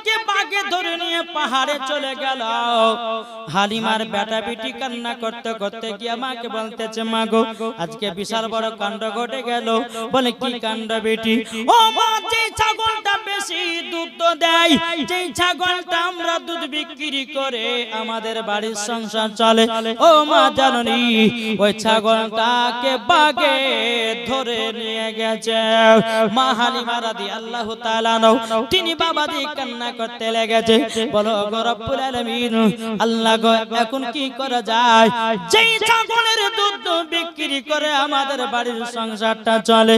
ছাগলটাকে বাগে ধরে নিয়ে পাহাড়ে চলে গেল। হালিমার বেটা বেটি কান্না করতে করতে গিয়ে মাকে বলতেছে, মা গো আজকে বিশাল বড় কাণ্ড ঘটে গেল। বলে কি কাণ্ড বেটি? ও মা, যে ছাগলটা বেশি দুধ দেয়, যে ছাগলটা আমরা দুধ বিক্রি করে আমাদের বাড়ির সংসার চলে, ও মা জাননি ওই ছাগলটাকে বাগে ধরে নিয়ে গেছে। মা হালিমা রাদিয়াল্লাহু তাআলা তিনি বাবাজি কান্না করতে লেগেছে। বলো গো রব্বুল আলামিন, আল্লাহ গো এখন কি করা যায়? যেই ছাগলের দুধ বিক্রি করে আমাদের বাড়ির সংসারটা চলে,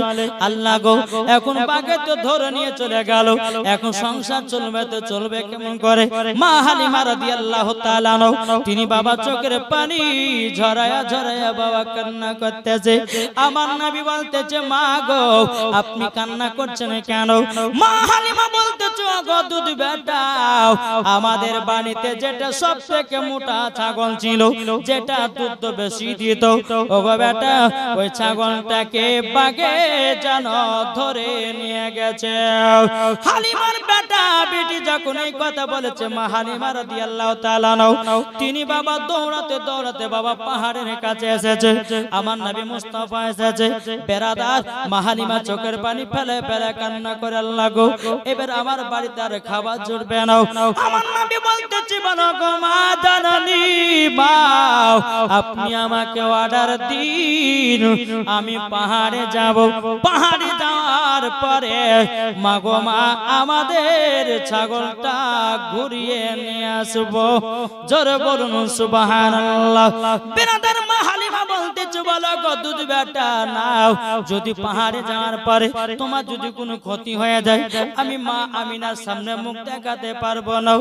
আল্লাহ গো এখন বাগে তো ধরে নিয়ে চলে গেল, এখন সংসার চলবে তো চলবে কেমন করে? মা হালিমা রাদিয়াল্লাহু তাআলা তিনি বাবা চোখের পানি ঝরায়া ঝরায়া বাবা কান্না করতেছে। আমার নবী বলতেছে, মা গো আপনি কান্না করছেন কেন? মা হালিমা বলতেছে, গো দুধ বেটা, আমাদের বাড়িতে যেটা সবথেকে মোটা ছাগল ছিল, যেটা দুধ বেশি দিত, ও গো বেটা ওই ছাগলটাকে বাগে যেন ধরে নিয়ে গেছে। হালিমার বেটা বেটি যখন এই কথা বলেছে, মা হালিমা রাদিয়াল্লাহু তাআলা তিনি বাবা দৌড়াতে দৌড়াতে বাবা পাহাড়ের কাছে এসেছে। আমার নবী মুস্তাফা এসেছে। বেরাদার মা হালিমা চোখের পানি ফেলে ফেলে কান্না করে, আল্লাহ গো এবার আমার বাড়িতে আর খাবার জুটবে না। আমার নবী বলতেছে, বলো গো মা জাননী, মা আপনি আমাকে অর্ডার দিন, আমি পাহাড়ে যাব। পাহাড়ে যাওয়ার পরে মা গো মা আমাদের ছাগলটা ঘুরিয়ে নিয়ে আসবো। জোরে বলুন সুবহানাল্লাহ। বেরাদার মা হালিমা বলতেছে, বলো গো দুধ বেটা নাও, যদি পাহাড়ে যাওয়ার পরে তোমার যদি কোনো ক্ষতি হয়ে যায়, আমি মা আমিনার সামনে মুখ দেখাতে পারবো না।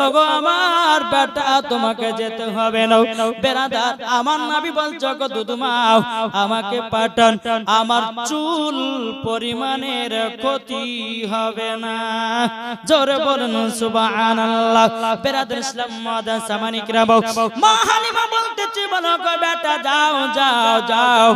ওগো আমার বেটা তোমাকে যেতে হবে না। বেরাদার আমার নবী বলছে, গো দুধ মাও আমাকে পাঠান, আমার চুল পরিমাণের ক্ষতি হবে না। জোরে বলুন সুবহানাল্লাহ। বেরাদার ইসলাম মাদান সামানিক রাব মা হালিমা বলতেছে, বলো গো বেটা যাও যাও যাও,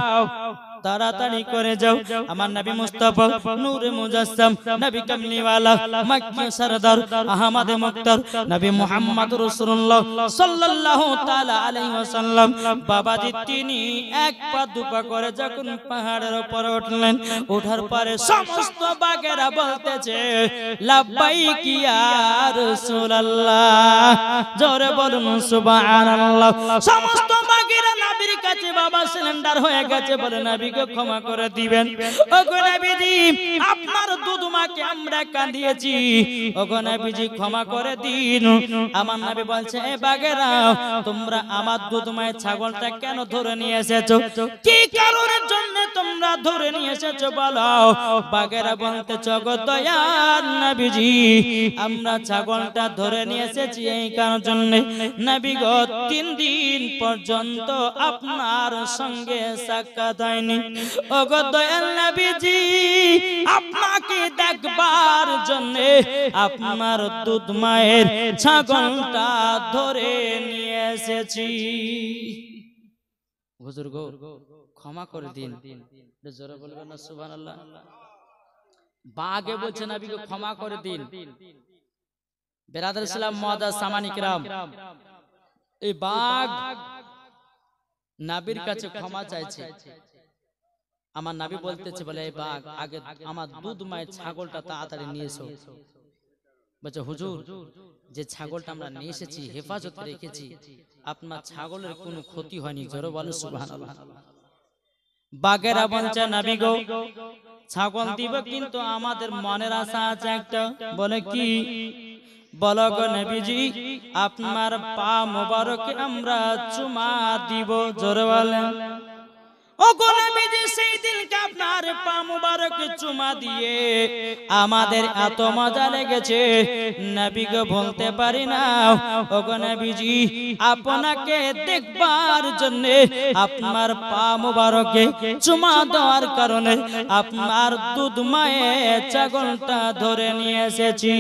তাড়াতাড়ি করে যাও। আমার নবী মুস্তাফা নূরে মুজাসসাম, নবী কামলিওয়ালা, মক্কি সরদার, আহমদ মুক্তার, নবী মুহাম্মদ রাসূলুল্লাহ সাল্লাল্লাহু তাআলা আলাইহি ওয়াসাল্লাম বাবাজি তিনি এক পা দুপা করে যখন পাহাড়ের উপর উঠলেন, ওঠার পরে সমস্ত বাগেরা বলতেছে, লাব্বাইক ইয়া রাসূলুল্লাহ। জোরে বলুন সুবহানাল্লাহ। সমস্ত বাগেরা নবীর কাছে বাবা সিলিন্ডার হয়ে গেছে, বলে নবী ক্ষমা করে দিবেন। ওগো নবীজি আপনার দুধ মাকে আমরা কাঁদিয়েছি, ওগো নবীজি ক্ষমা করে দিন। আমার নবী বলছে, এ বাগেরা তোমরা আমার দুধ মায়ের ছাগলটা কেন ধরে নিয়ে এসেছো? কি কারণের জন্য তোমরা ধরে নিয়ে এসেছো বলো? বাগেরা বলতেছে, ওগো দয়ার নবীজি আমরা ছাগলটা ধরে নিয়ে এসেছি এই কারণের জন্য, নবী গো 3 দিন পর্যন্ত আপনার সঙ্গে সাক্ষাৎ হয়নি। ওগো দয়াল নবীজি আপনাকে দেখবার জন্য আপনার দুধ মায়ের ছাগলটা ধরে নিয়ে এসেছি। হুজুর গো ক্ষমা করে দিন। জোরে বলবেন না সুবহানাল্লাহ। বাগে বলছে নবীকে ক্ষমা করে দিন। বেরাদার ইসলাম মুআদ্দাস সামানিক রাম, এই বাঘ নবীর কাছে ক্ষমা চাইছে। আমার নবী বলতেছে, বলে এই বাঘ আগে আমার দুধ মায়ের ছাগলটা তাড়াতাড়ি নিয়ে এসো। বলছে, হুজুর যে ছাগলটা আমরা নিয়ে এসেছি হেফাজতে রেখেছি, আপনার ছাগলের কোনো ক্ষতি হয়নি। জোরে বলো সুবহানাল্লাহ। বাগেরা বলছে, নবী গো ছাগল দিব, কিন্তু আমাদের মনের আশা আছে একটা। বলে কি? বলো গো নবীজি আপনার পা মোবারকে আমরা চুমা দিব। জোরে বলেন। ওগো নবীজি সেই দিনকে আপনার পা মোবারকে চুমা দিয়ে আমাদের এত মজা লেগেছে নবী গো বলতে পারি না। ওগো নবীজি আপনাকে দেখবার জন্য আপনার পা মোবারকে চুমা দেওয়ার কারণে আপনার দুধ মায়ের ছাগলটা ধরে নিয়ে এসেছি।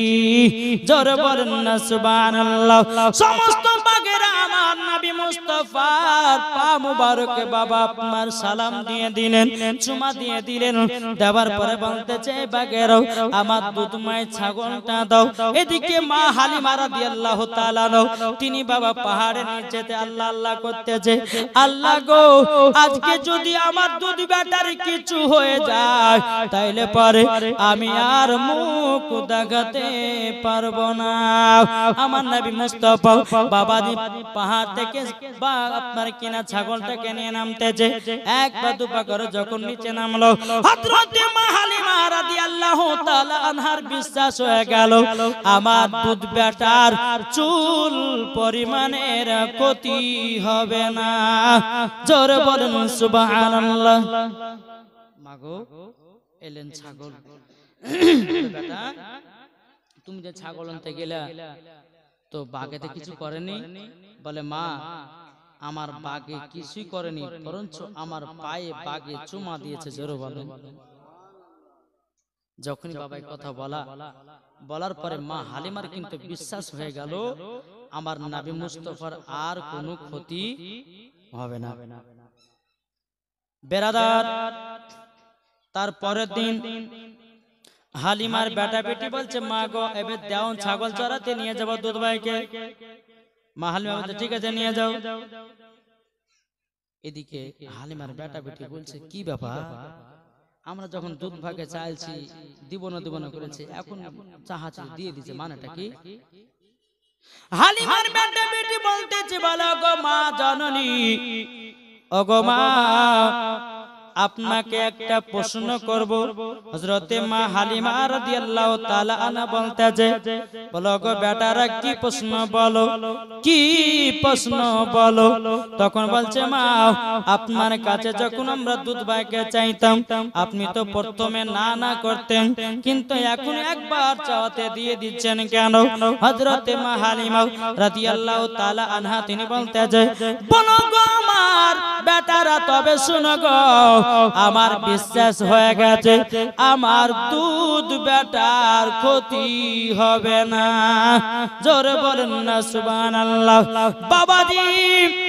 জোরে বলেন না সুবহানাল্লাহ। সমস্ত বাগেরা আমার নবী মুস্তাফার পা মুবারকে বাবা আপনার সালাম দিয়ে দিলেন, চুমা দিয়ে দিলেন। দেওয়ার পরে বলতেছে বাগেরা আমার দুধময় ছাগলটা দাও। এদিকে মা হালিমা রাদিয়াল্লাহু তাআলা তিনি বাবা পাহাড়ের নিচেতে আল্লাহ আল্লাহ করতেছে, আল্লাহ গো আজকে যদি আমার দুধ বেটার কিছু হয়ে যায় তাইলে পরে আমি আর মুখ দেখাতে পারবো না। আমার নবী মুস্তাফা বাবাজি পাহাড় থেকে বা আপনার কিনা ছাগলটাকে নিয়ে নামতেছে। এক পা দু পা করে যখন নিচে নামলো, হযরত মা হালিমা রাদিয়াল্লাহু তাআলা আনহার বিশ্বাস হয়ে গেল আমার দুধ বেটার চুল পরিমাণের ক্ষতি হবে না। জোরে বলেন সুবহানাল্লাহ। মাগো এলেন ছাগল, বেটা তুমি যে ছাগল আনতে গেলা তো বাগেতে কিছু করেনি? বলে মা আমার বাগে কিছুই করেনি, বরঞ্চ আমার পায়ে বাগে চুমা দিয়েছে। জোরে বলেন। যখনই বাবা কথা বলার পরে মা হালিমার কিন্তু বিশ্বাস হয়ে গেল আমার নবী মুস্তাফার আর কোনো ক্ষতি হবে না। বেরাদার, তার পরের দিন হালিমার বেটা বেটি বলছে মা গো এবার দেও ছাগল চড়াতে নিয়ে যাবো দুধ ভাইকে। মা হালিমা বলছে ঠিক আছে নিয়ে যাও। এদিকে হালিমার বেটা বেটি বলছে কি ব্যাপার, আমরা যখন দুধ ভাগে চাইছি দিব না করেছে, এখন চাহাচ দিয়ে দিছে, মানেটা কি? হালিমার বেটা বেটি বলতেছে বলো গো মা জননী, ওগো মা আপনাকে একটা প্রশ্ন করব। হযরতে মা হালিমা রাদিয়াল্লাহু তাআলা আনহা বলতেছে বলো গো বেটারা কি প্রশ্ন বলো, কি প্রশ্ন বলো। তখন বলছে মা আপনার কাছে যখন আমরা দুধ ভাইকে চাইতাম আপনি তো প্রথমে না না করতেন, কিন্তু এখন একবার চাওয়াতে দিয়ে দিচ্ছেন কেন? হযরতে মা হালিমা রাদিয়াল্লাহু তাআলা আনহা তিনি বলতেছে বলো গো আমার বেটারা তবে শুনো গো, আমার বিশ্বাস হয়ে গেছে আমার দুধ বেটার ক্ষতি হবে না। জোরে বলেন না সুবহানাল্লাহ। বাবাজি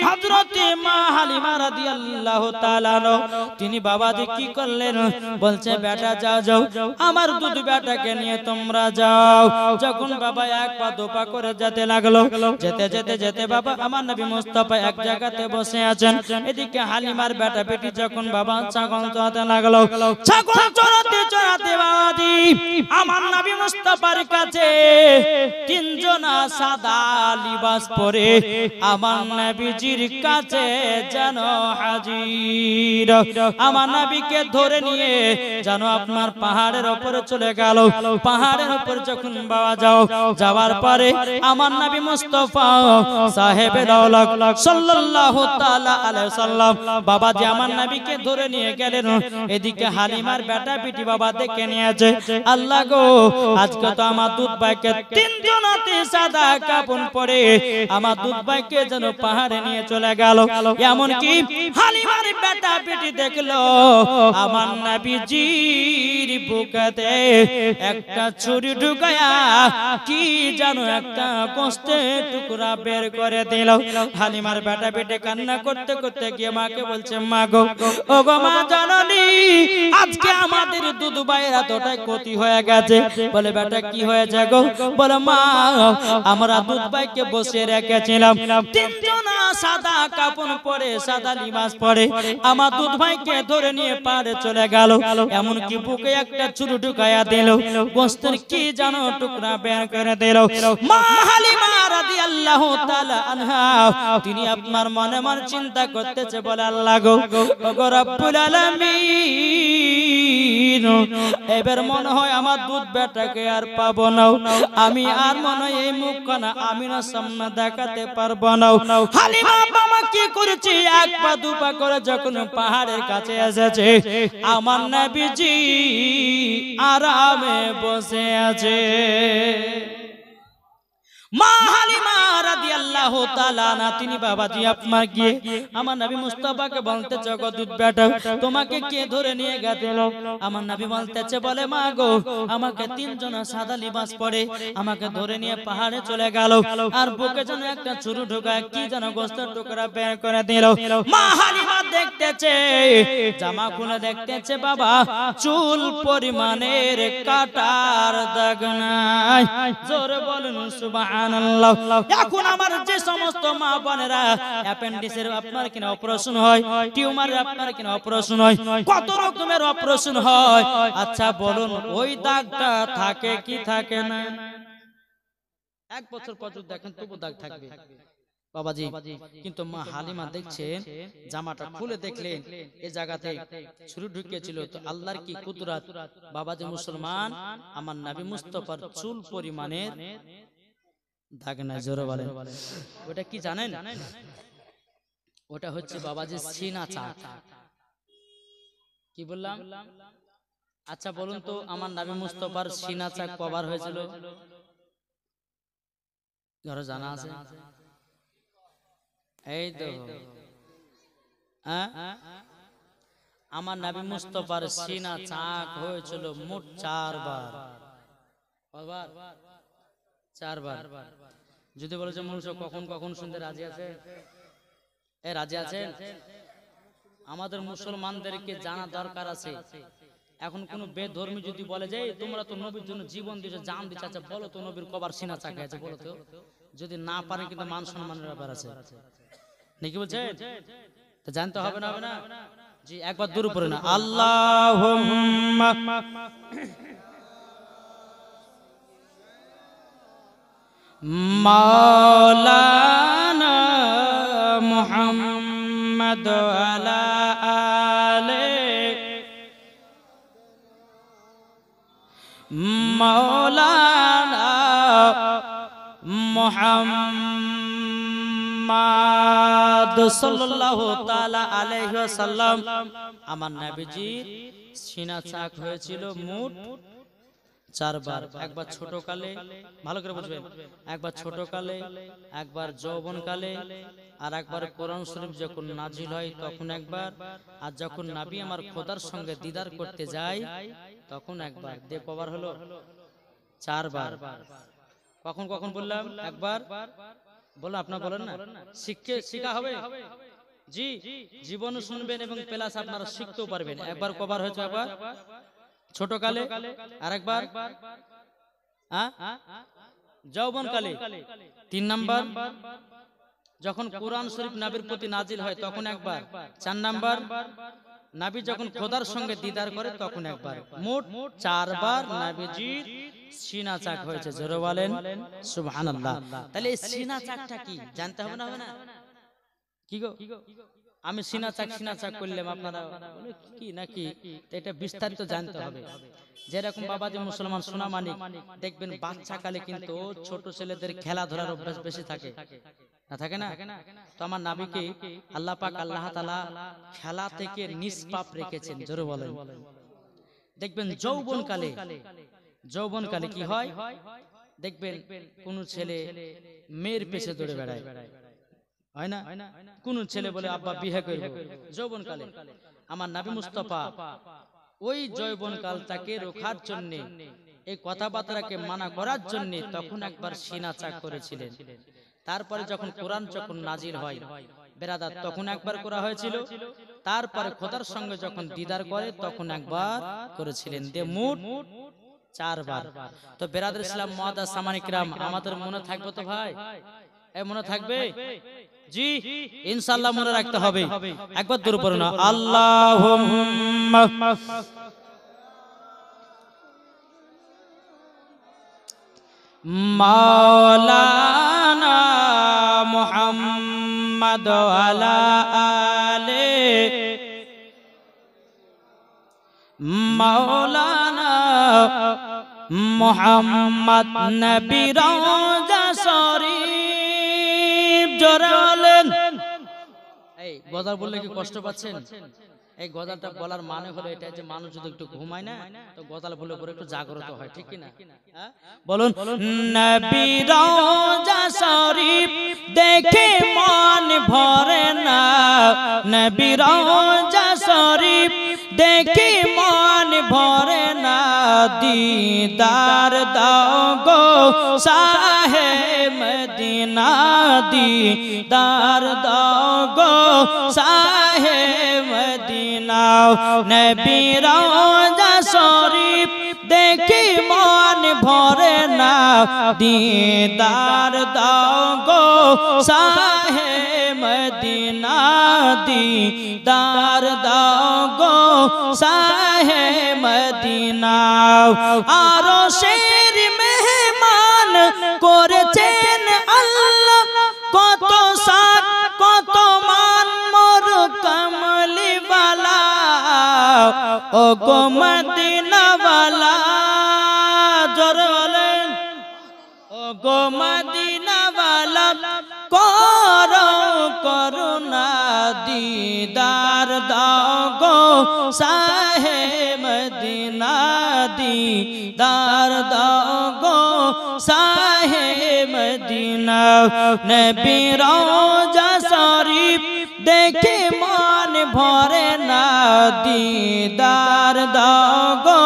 হযরতে মা হালিমা রাদিয়াল্লাহু তাআলা তিনি বাবাজি কি করলেন, বলছে বেটা যাও যাও আমার দুধ বেটাকে নিয়ে তোমরা যাও। যখন বাবা এক পা দু পা করে যেতে লাগলো, যেতে যেতে যেতে বাবা আমার নবী মুস্তাফা এক জায়গাতে বসে আছেন। এদিকে হালিমার বেটা বেটি যখন বাবা ছাগল চড়াতে লাগলো, ছাগল চড়াতে চড়াতে বাবাজি আমার নবী মুস্তাফার কাছে তিনজনা সাদা লিবাস পরে আমার নবীজির কাছে যেন হাজির। আমার নবীকে ধরে নিয়ে যেন আপনার পাহাড়ের উপরে চলে গেল। পাহাড়ের উপর যখন বাবা যাওয়ার পরে আমার নবী মুস্তাফা সাহেবে দৌলত সাল্লাল্লাহু তাআলা আলাইহি সাল্লাম বাবাজি আমার নবীকে ধরে নিয়ে গেলেন। এদিকে হালিমার বেটা পিটি বাবা দেখে নিয়েছে, আল্লাহ গো আজকে তো আমার দুধ ভাইকে তিনজনাতে সাদা কাপড় পরে আমার দুধ ভাইকে যেন পাহাড়ে নিয়ে চলে গেল। এমন কি হালিমার বেটা পিটি দেখলো আমার নবীজির বুকেতে একটা ছুরি ঢুকায়া কি যেন একটা গোশতের টুকরা বের করে দিল। হালিমার বেটা পিটি কান্না করতে করতে গিয়ে মাকে বলছে মা গো ও গো মা জননী আজকে আমাদের দুধ ভাইয়ের এতটাই ক্ষতি হয়ে গেছে। বলে বেটা কি হয়েছে গো? বলে মা আমরা দুধ ভাইকে বসে রেখেছিলাম, তিনজনা সাদা কাপড় পরে সাদা লিবাস পরে আমার দুধ ভাইকে ধরে নিয়ে পারে চলে গেল। এমন কি বুকে একটা ছুরি ঢুকায়া দিল, গোশতের কি যেন টুকরা বের করে দিল। মা হালিমা রাদিয়াল্লাহু তাআলা আনহা তিনি আপনার মনে মনে চিন্তা করতেছে, বলে আল্লাহ গো ওগো রব্বুল আলামিন এবার মনে হয় আমার দুধ বেটাকে আর পাবো না, আমি আর মনে হয় এই মুখখানা আমিনার সামনে দেখাতে পারবো না। হালিমা বাবা কি করেছে, এক পা দু পা করে যখন পাহাড়ের কাছে এসেছে আমার নবীজি আরামে বসে আছে। মা হালিমা রাদিয়াল্লাহু রাদিয়াল্লাহু তাআলা না তিনি বাবাজি আপনার গিয়ে আমার নবী মুস্তাফাকে বলতেছে গো দুধ বেটা তোমাকে কে ধরে নিয়ে গেল আমার নবী বলতেছে বলে মা গো আমাকে তিনজন সাদা লিবাস পরে আমাকে ধরে নিয়ে পাহাড়ে চলে গেল আর বুকে যেন একটা ছুরি ঢোকায় কি যেন গোস্তের টুকরা বের করে দিল মা হালিমা দেখতেছে জামা খুলে দেখতেছে বাবা চুল পরিমাণের কাটার দাগ নাই জোরে বলুন সুবহানাল্লাহ এখন আমার যে সমস্ত মা বোনেরা অ্যাপেন্ডিক্সের আপনার কিনা অপারেশন হয় টিউমারের আপনার কিনা অপারেশন হয় কত রকমের অপারেশন হয় আচ্ছা বলুন ওই দাগটা থাকে কি থাকে না এক বছর পর দেখেন তবু দাগ থাকবে বাবাজি কিন্তু মা হালিমা দেখছেন জামাটা খুলে দেখলেন এই জায়গাতে ছুরি ঢুকিয়েছিল তো আল্লাহর কি কুদরত বাবাজি মুসলমান আমার নবী মুস্তাফার চুল পরিমাণের দাগ নাই জোরে বলেন ওটা কি জানেন ওটা হচ্ছে বাবাজি সিনা চাক কি বললাম আচ্ছা বলুন তো আমার নবী মুস্তাফার সিনা চাক কভার হয়েছিল যারা জানা আছে এই তো আমার নবী মুস্তাফার সিনা চাক হয়েছিল মোট 4 বার কবার 4 বার যদি বলে যে মানুষ কখন কখন শুনতে রাজি আছে এ রাজি আছেন আমাদের মুসলমানদেরকে জানা দরকার আছে এখন কোন বেধর্মী যদি বলে যে তোমরা তো নবীর জন্য জীবন দিয়েছো জান দিয়েছো আচ্ছা বলো তো নবীর কবার সিনা চাক আছে বলো তো যদি না পারেন কিন্তু মান সম্মানের ব্যাপার আছে নাকি বলছে তো জানতে হবে না জি একবার দূর উপরে না আল্লাহুম্মা মাওলানা মুহাম্মদ আলা আলে মাওলানা মুহাম্মদ সাল্লাল্লাহু তাআলা আলাইহি ওয়াসাল্লাম আমার নবীজির সিনা চাক হয়েছিল মোট 4 বার একবার ছোট কালে ভালো করে বুঝবেন একবার ছোট কালে একবার যৌবন কালে আর একবার কোরআন শরীফ যখন নাজিল হয় তখন একবার আর যখন নবী আমার খোদার সঙ্গে দিদার করতে যায় তখন একবার দে কবার হলো 4 বার কখন কখন বললাম একবার বলো আপনারা বলেন না শিখা হবে জি জীবন শুনবেন এবং প্লাস আপনারা শিখতেও পারবেন একবার কবার হয়েছে একবার ছোট কালে আরেকবার যৌবন কালে 3 নাম্বার যখন কোরআন শরীফ নবীর প্রতি নাজিল হয় তখন একবার 4 নাম্বার নবী যখন খোদার সঙ্গে দিদার করে তখন একবার মোট 4 বার নবীজির সিনা চাক হয়েছে জোরে বলেন সুবহানাল্লাহ তাহলে এই সিনা চাকটা কি জানতে হবে না কি গো আমি সিনা চাক করলাম আপনারা বলে কি নাকি এটা বিস্তারিত জানতে হবে যেরকম বাবাজি মুসলমান সোনা মানিক দেখবেন বাচ্চা কালে কিন্তু ছোট ছেলেদের খেলাধুলার অভ্যাস বেশি থাকে না থাকে না তো আমার নবীকে আল্লাহ পাক আল্লাহ তাআলা খেলা থেকে নিষ্পাপ রেখেছেন জোরে বলেন দেখবেন যৌবন কালে কি হয় দেখবেন কোন ছেলে মেয়ের পেছে দৌড়ে বেড়ায় হয় না কোন ছেলে বলে আব্বা বিয়ে করব যৌবন কালে আমার নবী মুস্তাফা ওই যৌবন কালটাকে রোখার জন্য এই কথাবার্তাকে মানা করার জন্য তখন একবার সিনা চাক করেছিলেন তারপরে যখন কোরআন যখন নাজিল হয় বেরাদার তখন একবার করা হয়েছিল তারপরে খোদার সঙ্গে যখন দিদার করে তখন একবার করেছিলেন দে মোট 4 বার তো বেরাদার ইসলাম মুআদ্দাস সামানি কিরাম আমাদের মনে থাকবে তো ভাই মনে থাকবে জি ইনশাআল্লাহ মনে রাখতে হবে একবার দূর পড়ো না আল্লাহুম্মা মাওলানা মুহাম্মদ আলা আলে মাওলানা মুহাম্মদ নবী রওজা শরীফ জোরে বলেন এই গজল বললে কি কষ্ট পাচ্ছেন এই গজলটা বলার মানে হলো এটা যে মানুষ যদি একটু ঘুমায় না তো গজল বলে পরে একটু জাগ্রত হয় ঠিক কি না বলুন নবী রওজা শরীফ দেখে মন ভরে না নবী রওজা শরীফ দেখে মন ভরে না দিদার দাও গো শাহে মদিনা দিদার দাও গো শাহে মদিনা নবী রওজা শরীফ দেখি মন ভরে না দিদার দাও গো শাহে মদিনা দিদার দাও গো শাহে মদিনা আরশের মেহমান করেছেন আল্লাহ কত সাত কত মান মোর কমলি ওয়ালা ও গো মদিনা ওয়ালা জোরে বলেন ও গো মদিনা ওয়ালা করো করুণা দিদার দাও গো শাহে মদিনা দিদার দাও গো শাহে মদিনা নবী রওজা শরীফ দেখে মন ভরে না দিদার দাও গো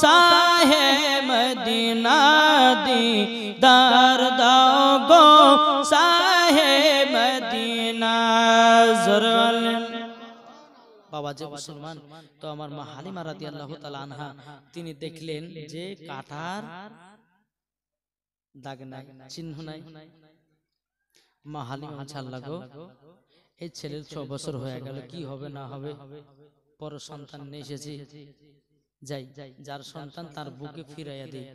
শাহে মদিনা দিদার দাও গো শাহে মদিনা জরলেন বাবা যে মুসলমান তো আমার মা হালিমা রাদিয়াল্লাহু তাআলা আনহা তিনি দেখলেন যে কাটার দাগ নাই চিহ্ন নাই মা হালিমা আল্লাহ গো এই ছেলের 6 বছর হয়ে গেল কি হবে না হবে পর সন্তান নিয়ে এসেছি যাই যার সন্তান তার বুকে ফিরাইয়া দেই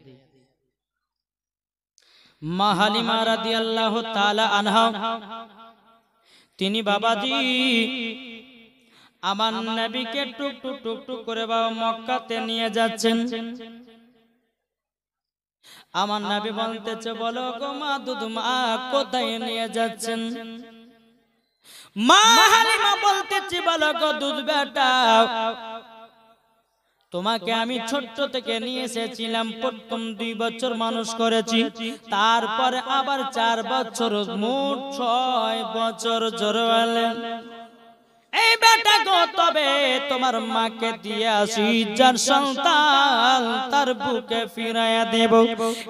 মা হালিমা রাদিয়াল্লাহু তাআলা আনহা তিনি বাবাজি আমার নবীকে টুক টুক টুক টুক করে বাবা মক্কাতে নিয়ে যাচ্ছেন আমার নবী বলতেছে বলো গো মা দুধ মা কোথায় নিয়ে যাচ্ছেন মা হালিমা বলতেছে বলো গো দুধ বেটা তোমাকে আমি ছোট্ট থেকে নিয়ে এসেছিলাম প্রথম 2 বছর মানুষ করেছি তারপরে আবার 4 বছর মোট 6 বছর জোরে বলেন এই বেটা গো তবে তোমার মাকে দিয়ে আসি যার সন্তান তার বুকে ফিরাইয়া দেব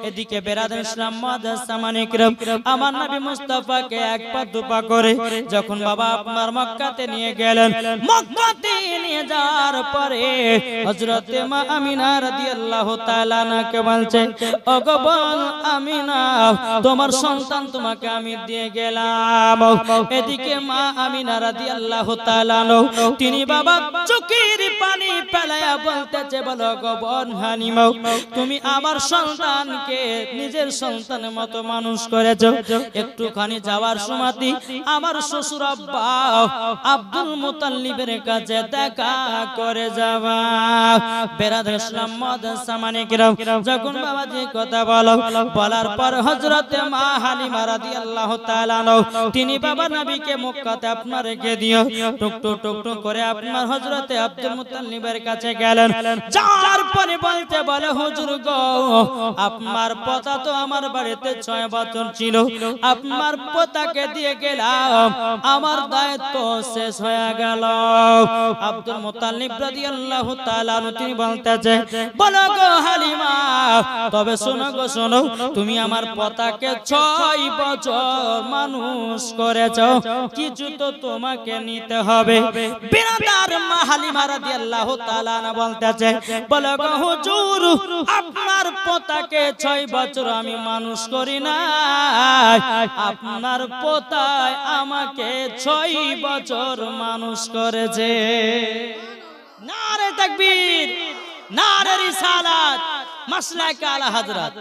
এদিকে বেরাদার ইসলাম মাদ্রাসামানে কিরাম আমার নবী মুস্তাফাকে এক পা দুপা করে যখন বাবা আপনার মক্কাতে নিয়ে গেলেন মক্কাতে নিয়ে যাওয়ার পরে হযরতে মা আমিনা রাদিয়াল্লাহু তাআলা নাকে বলছে ওগো বোন আমিনা তোমার সন্তান তোমাকে আমি দিয়ে গেলাম এদিকে মা আমিনা রাদিয়াল্লাহু তাআলা তিনি বাবা চোখের পানি ফেলায়া বলতেছে বলো গো বোন হালিমা তুমি আমার সন্তানকে নিজের সন্তানের মতো মানুষ করেছো একটুখানি যাওয়ার সময়তে আমার শ্বশুর আব্বা আব্দুল মুতাল্লিবের কাছে দেখা করে যাবা বেরাদার ইসলাম মাদ্রাসামানে কিরাম যখন বাবাজি কথা বলো বলার পর হযরতে মা হালিমা রাদিয়াল্লাহু তাআলা তিনি বাবা নবীকে মক্কাতে আপনার রেখে দিও টুক টুক টুক টুক করে আপনার হযরতে আব্দুল মুতাল্লিবের কাছে গেলেন যার পরে বলতে বলে হুজুর গো আপনার পোতা তো আমার বাড়িতে 6 বছর ছিল আপনার পোতাকে দিয়ে গেলাম আমার দায়িত্ব শেষ হয়ে গেল আব্দুল মুতাল্লিব রাদিয়াল্লাহু তাআলা তিনি বলতেছে বলো গো হালিমা তবে শোনো গো শোনো তুমি আমার পোতাকে 6 বছর মানুষ করেছো কিছু তো তোমাকে নিতে হবে বিরাদার মা হালিমা রাদিয়াল্লাহু তাআলা বলতেছে বলো গো হুজুর আপনার পোতাকে 6 বছর আমি মানুষ করি না আপনার পোতায় আমাকে 6 বছর মানুষ করেছে নারে তাকবীর নারে রিসালাত মাসলাকে আলা হযরত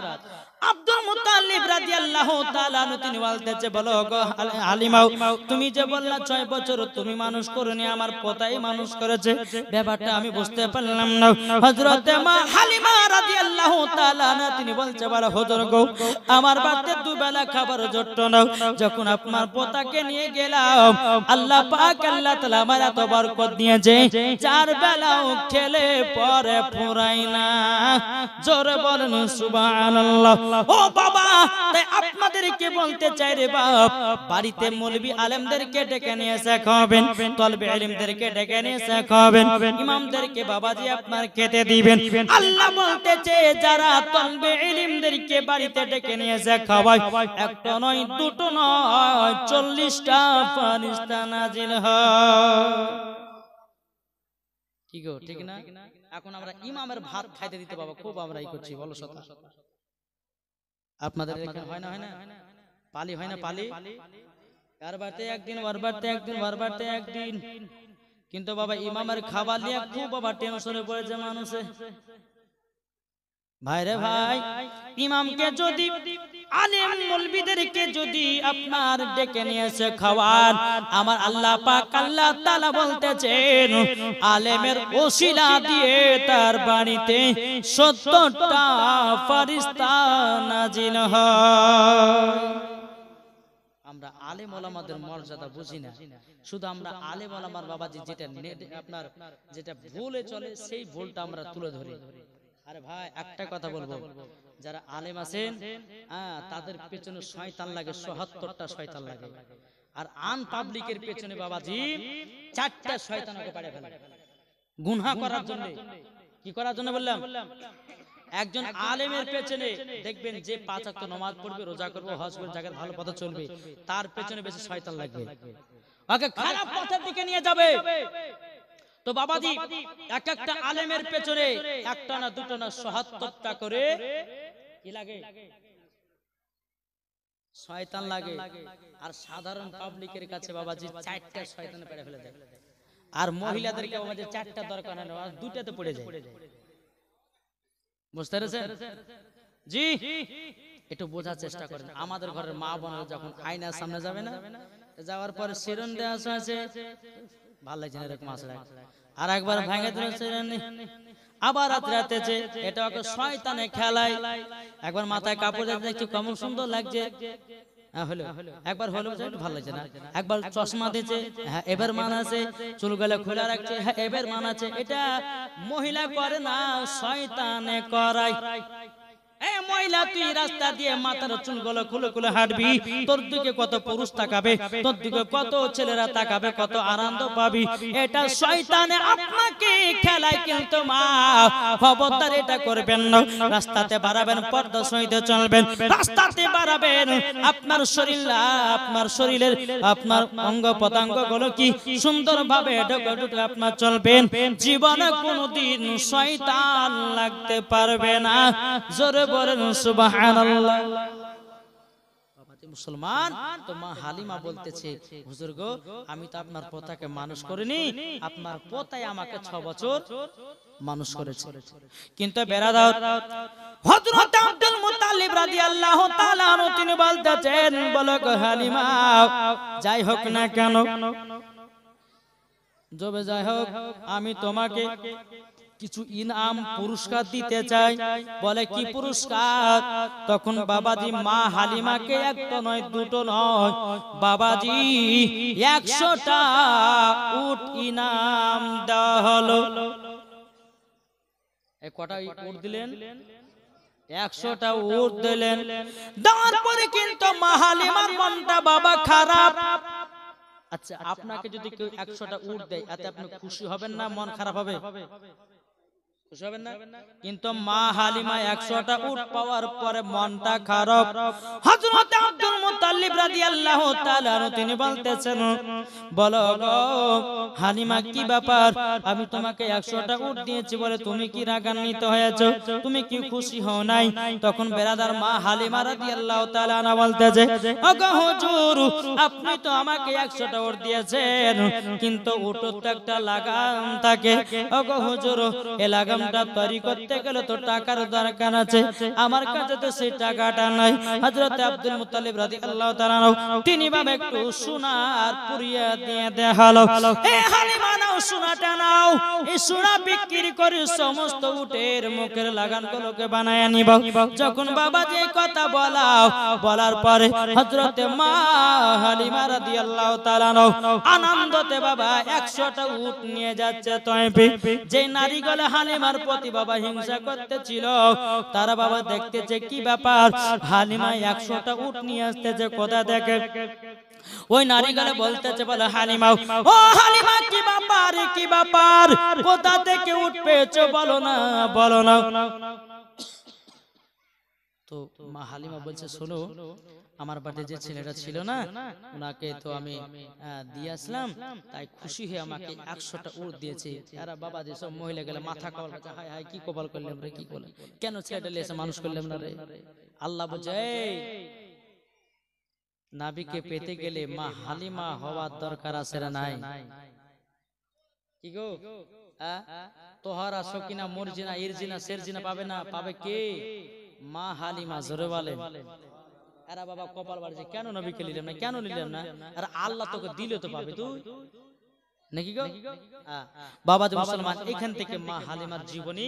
আব্দুল মুতাল্লিব রাদিয়াল্লাহু তাআলা তিনি বলতেছে বলো গো হালিমা তুমি যে বললা 6 বছর তুমি মানুষ করনি আমার পোতাই মানুষ করেছে ব্যাপারটা আমি বুঝতে পারলাম না হযরতে মা হালিমা রাদিয়াল্লাহু তাআলা তিনি বলছে বলো হুজুর গো আমার বাড়িতে দুবেলা খাবার জোটত না যখন আপনার পোতাকে নিয়ে গেলাম আল্লাহ পাক আল্লাহ তাআলা আমার এত বরকত দিয়েছে 4 বেলাও খেলে পরে ফুরাই না জোরে বলেন সুবহানাল্লাহ ও বাবা তাই আপনাদেরকে বলতে চাই রে বাপ, বাড়িতে মৌলবি আলেমদেরকে ডেকে নিয়ে এসে খাওয়াবেন, তলবে ইলমদেরকে ডেকে নিয়ে এসে খাওয়াবেন, ইমামদেরকে বাবাজি আপনার খেতে দিবেন। আল্লাহ বলতেছে যারা তলবে ইলমদেরকে বাড়িতে ডেকে নিয়ে এসে খাওয়ায়, একটা নয় দুটো নয় 40টা ফেরেশতা নাজিল হয়। কি গো ঠিক না? এখন আমরা ইমামের ভাত খাইতে দিতে বাবা খুব আমরা ই করছি, বলো সতা। আপনাদের এখানে হয় না? হয় না? পালি হয় না? পালি কার বাড়িতে একদিন, ওর বাড়িতে একদিন, ওর বাড়িতে একদিন, কিন্তু বাবা ইমামের খাবার নিয়ে খুব বাবা টেনশনে পড়েছে মানুষে। ভাইরে ভাই, ইমামকে যদি আলেম মৌলবীদেরকে যদি আপনার ডেকে নিয়ে এসে খাওয়ান, আমার আল্লাহ পাক আল্লাহ তাআলা বলতেছেন আলেমের ওসিলা দিয়ে তার বাড়িতে 70টা ফেরেশতা নাজিল হয়। আমরা আলেম ওলামাদের মর্যাদা বুঝি না, শুধু আমরা আলেম ওলামার বাবাজি যেটা আপনার যেটা ভুলে চলে সেই ভুলটা আমরা তুলে ধরি। আরে ভাই একটা কথা বলবো, যারা আলেম আছেন তাদের পেছনে শয়তান লাগে, ৭৭টা শয়তান লাগে, আর আন পাবলিকের পেছনে বাবাজি 4টা শয়তানকে পাড়ে ফেলে গুনাহ করার জন্য। কি করার জন্য বললাম? একজন আলেমের পেছনে দেখবেন যে 5 ওয়াক্ত নামাজ পড়বে, রোজা করবে, হজ করে জায়গায় ভালো পথে চলবে, তার পেছনে বেশি শয়তান লাগবে, ওকে খারাপ পথের দিকে নিয়ে যাবে। তো বাবাজি এক একটা আলেমের পেছনে একটা না দুটো না ৭৭টা করে কি লাগে? শয়তান লাগে। আর সাধারণ পাবলিকের কাছে বাবাজি 4টা শয়তানে পেড়ে ফেলে দেয়। আর মহিলাদেরকে বাবাজি 4টা দরকার হয় না, 2টাতে পড়ে যায়। বুঝতে পেরেছেন? জি, একটু বোঝার চেষ্টা করেন। আমাদের ঘরের মা বোনেরা যখন আয়নার সামনে যাবে না, যাওয়ার পরে শিরন দেওয়া আছে, ভালো লাগছে না এরকম আসলে, আর একবার ভেঙে দিয়েছে, আবার রাতে যে এটা ওকে শয়তানে খেলায়, একবার মাথায় কাপড় দিয়ে দেখছি কেমন সুন্দর লাগছে, হলো একবার হলো ভালো লাগছে না, একবার চশমা দিয়েছে, হ্যাঁ এবার মানাছে, চুলগুলো খোলা রাখছে, হ্যাঁ এবার মানাছে। এটা মহিলা করে না, শয়তানে করায়। এই মহিলা, তুই রাস্তা দিয়ে মাথার চুলগুলো খুলে খুলে হাঁটবি, তোর দিকে কত পুরুষ তাকাবে, তোর দিকে কত ছেলেরা তাকাবে, কত আনন্দ পাবি। এটা শয়তানে আপনাকে খেলায়, কিন্তু মা খবরদার এটা করবেন না। রাস্তাতে বাড়াবেন, পর্দা সহিত চলবেন, রাস্তাতে বাড়াবেন আপনার শরীরের আপনার অঙ্গ প্রত্যঙ্গ গুলো কি সুন্দরভাবে ঢোকে আপনার চলবেন। জীবনে কোনোদিন শয়তান লাগতে পারবে না। জোরে বলেন সুবহানাল্লাহ। মুসলমান তো মা হালিমা বলতেছে, হুজুর গো, আমি তো আপনার পোতাকে মানুষ করিনি, আপনার পোতাই আমাকে 6 বছর মানুষ করেছে। কিন্তু বেরাদার হযরত আব্দুল মুত্তালিব রাদিয়াল্লাহু তাআলা আনহু তিনি বলতেছেন, বলো গো হালিমা, যাই হোক না কেন, যবে যাই হোক, আমি তোমাকে কিছু ইনাম পুরস্কার দিতে চাই। বলে কি পুরস্কার? তখন বাবাজি মা হালিমাকে একটা নয় দুটো নয় বাবাজি 100টা উট ইনাম দেওয়া হলো। কটা উট দিলেন? 100টা উট দিলেন। দেওয়ার পরে কিন্তু মা হালিমার মনটা বাবা খারাপ। আচ্ছা, আপনাকে যদি কেউ 100টা উট দেয়, এতে আপনি খুশি হবেন না মন খারাপ হবে? খুশি হবেন না? কিন্তু মা হালিমা 100টা উট পাওয়ার পরে মনটা খারাপ। হযরত আব্দুল মুত্তালিব রাদিয়াল্লাহু তাআলা তিনি বলতেছেন, বলো গো হালিমা কি ব্যাপার? আমি তোমাকে 100টা উট দিয়েছি বলে তুমি কি রাগান্বিত হয়েছো? তুমি কি খুশি হও নাই? তখন বেরাদার মা হালিমা রাদিয়াল্লাহু তাআলা না বলতেছে, ওগো হুজুর, আপনি তো আমাকে 100টা উট দিয়েছেন, কিন্তু উটের তো একটা লাগাম থাকে। ওগো হুজুর, এই লাগাম তৈরি করতে গেলে তো টাকার দরকার আছে, আমার কাছে তো সেই টাকাটা নাই। হযরত আব্দুল মুত্তালিব রাদিয়াল্লাহু তাআলা তিনি ভাবে একটু সোনার পুরিয়া দিয়ে দেখালো, এ হালিমা নাও সোনাটা নাও, এই সোনা বিক্রি করে সমস্ত উটের মুখের লাগামগুলোকে বানায় নিব। যখন বাবাজি এই কথা বলার পরে হযরত মা হালিমা রাদিয়াল্লাহু তাআলা আনন্দতে বাবা 100টা উট নিয়ে যাচ্ছে তয়ফে। যে নারীগুলো হালিমার প্রতি বাবা হিংসা করতেছিল, তারা বাবা দেখতেছে কি ব্যাপার, হালিমা 100টা উট নিয়ে আসতে আসতেছে কোথা থেকে ওই নারীগুলো বলতেছে বলে হালিমা ও হালিমা কি ব্যাপার কি ব্যাপার কোথা থেকে উঠ পেয়েছো বলো না বলো না তো মা হালিমা বলছে শোনো আমার বাড়িতে যে ছেলেটা ছিল না ওনাকে তো আমি দিয়ে আসলাম তাই খুশি হয়ে আমাকে 100টা উট দিয়েছে এরা বাবা যে সব মহিলা গেলে মাথা কপাল হায় হায় কি কপাল করলাম রে কি করলাম কেন ছেলেটা লেসে মানুষ করলাম না রে আল্লাহ বলছে এই নাবিকে পেতে গেলে মা হালিমা হওয়ার দরকার আছে না নাই কি গো তোহারা সকিনা মর্জিনা ইরজিনা সেরজিনা পাবে না পাবে কে মা হালিমা জোরে বলেন এরা বাবা কপাল বাড়ছে কেন নবীকে নিলাম না কেন নিলাম না আর আল্লাহ তোকে দিলে তো পাবে তুই নাকি গো বাবা যে মুসলমান এখান থেকে মা হালিমার জীবনী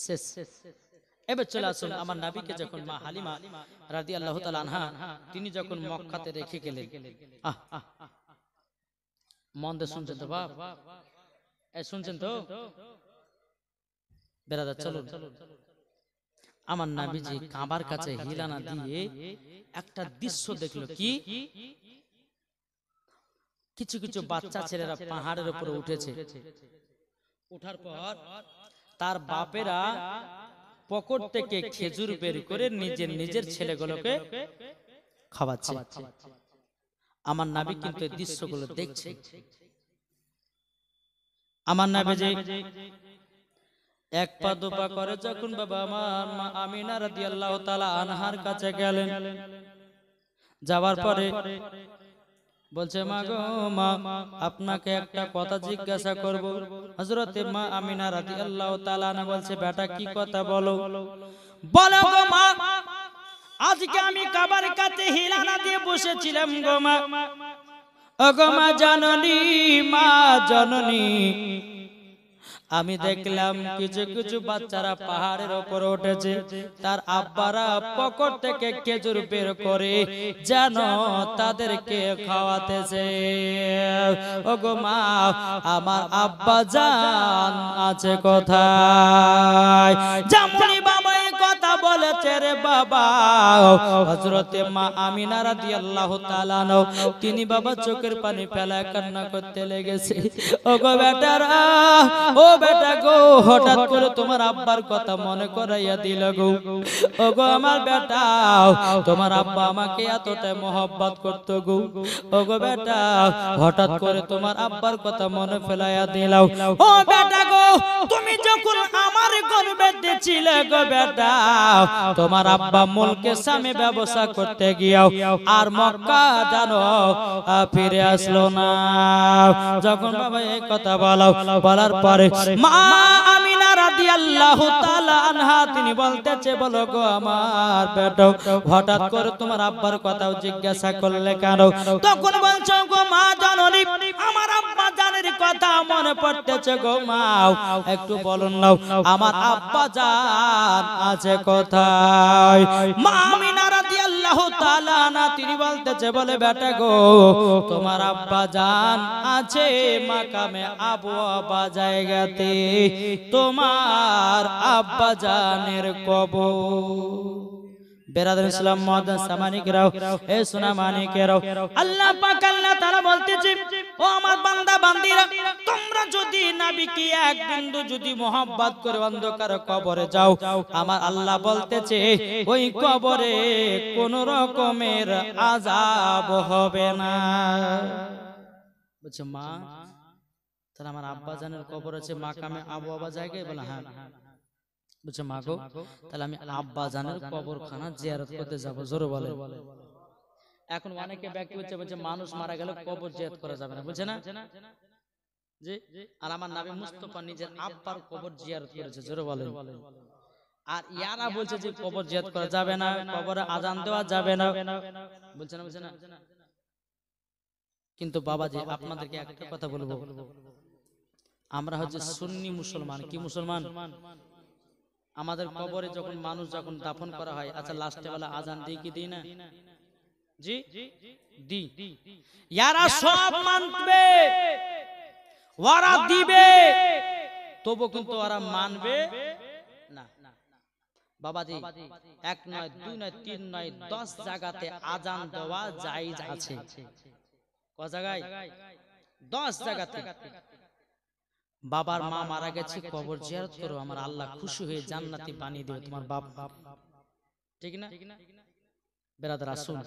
শেষ এবার চলে আসুন আমার নবীকে যখন মা হালিমা রাদিয়াল্লাহু তাআলা আনহা তিনি যখন মক্কাতে রেখে গেলেন মন দিয়ে শুনছেন তো বাপ এই শুনছেন তো বেরাদার চলুন আমার নবীজি কাবার কাছে হিলানা দিয়ে একটা দৃশ্য দেখলো কি কিছু কিছু বাচ্চা ছেলেরা পাহাড়ের উপরে উঠেছে ওঠার পর তার বাপেরা পকেট থেকে খেজুর বের করে নিজের ছেলেগুলোকে খাওয়াচ্ছে আমার নবী কিন্তু এই দৃশ্যগুলো দেখছে আমার নবীজি এক পা দুপা করে যখন বাবা আমার মা আমিনা রাদিয়াল্লাহু তাআলা আনহার কাছে গেলেন যাওয়ার পরে বলছে মা গো মা আপনাকে একটা কথা জিজ্ঞাসা করব হযরতে মা আমিনা রাদিয়াল্লাহু তাআলা আনহা বলছে বেটা কি কথা বলো বলো গো মা আজকে আমি কাবার কাছে হিলানা দিয়ে বসেছিলাম গো মা ও গো মা জননী আমি দেখলাম কিছু কিছু বাচ্চারা পাহাড়ের উপর উঠেছে তার আব্বারা পকেট থেকে খেজুর বের করে যেন তাদেরকে খাওয়াতেছে ওগো মা আমার আব্বা জান আছে কোথায় যেমনই বাবা এই কথা বলেছে রে বাবা হযরতে মা আমিনা রাদিয়াল্লাহু তাআলা তিনি বাবা চোখের পানি ফেলায় কান্না করতে লেগেছে ওগো বেটারা ও বেটা গো হঠাৎ করে তোমার আব্বার কথা মনে করাইয়া দিল গো ওগো আমার বেটা তোমার আব্বা আমাকে এতটাই মহব্বত করতো গো ওগো বেটা হঠাৎ করে তোমার আব্বার কথা মনে ফেলাইয়া দিলাও ও বেটা গো তুমি যখন আমার গর্ভে ছিলে গো বেটা তোমার আব্বা মুলকে সামে ব্যবসা করতে গিয়াও আর মক্কা জানো ফিরে আসলো না যখন বাবা এই কথা বলার পরে মা আমিনা রাদিয়াল্লাহু তাআলা আনহা তিনি বলতেছে বলো গো আমার বেটা হঠাৎ করে তোমার আব্বার কথাও জিজ্ঞাসা করলে কেন তখন বলছো গো মা জননী আমার আব্বা জানের কথা মনে পড়তেছে গো মা একটু বলুন না আমার আব্বা জান আছে কোথায় মা আমিনা রাদিয়াল্লাহু তাআলা আনহা তিনি বলতেছে বলে বেটা গো তোমার আব্বা জান আছে মাকামে আবওয়াবা জায়গাতে তোমার আব্বা জানের কবর বেরাদার ইসলাম মুআদ্দাস সামানিকরাও এ সোনা মানিকেরাও আল্লাহ পাক আল্লাহ তাআলা বলতেছে ও আমার বান্দা বান্দীরা তোমরা যদি নবীকে এক বিন্দু যদি মহব্বত করে অন্ধকার কবরে যাও আমার আল্লাহ বলতেছে ওই কবরে কোন রকমের আযাব হবে না বুঝছো মা তাহলে আমার আব্বা জানের কবর আছে মাকামে আবওয়াবা জায়গায় বলে হ্যাঁ বুঝছো মা গো তাহলে আমি আব্বা জানের কবরখানা জিয়ারত করতে যাব জোরে বলে এখন অনেকে ব্যক্তি হচ্ছে বলছে মানুষ মারা গেলে কবর জিয়ারত করা যাবে না বুঝছে না জি আর আমার নবী মুস্তাফা নিজের আব্বার কবর জিয়ারত করেছে জোরে বলে আর ইয়ারা বলছে যে কবর জিয়ারত করা যাবে না কবরে আজান দেওয়া যাবে না বলছে না কিন্তু বাবাজি আপনাদেরকে একটা কথা বলবো আমরা হচ্ছে সুন্নি মুসলমান কি মুসলমান আমাদের কবরে যখন মানুষ যখন দাফন করা হয় আচ্ছা লাস্টে বেলা আজান দিই কি দিই না জি দি ইয়ারা সব মানবে ওরা দিবে তবু কিন্তু ওরা মানবে না বাবাজি, 1 নয় 2 নয় 3 নয় 10 জায়গাতে আজান দেওয়া জায়েজ আছে। ক জায়গায়? 10 জায়গাতে। বাবার মা মারা গেছে, কবর জিয়ারত করো, আমার আল্লাহ খুশি হয়ে জান্নাতি বানিয়ে দেবে তোমার বাপ। ঠিক না বেরাদার? আসুন,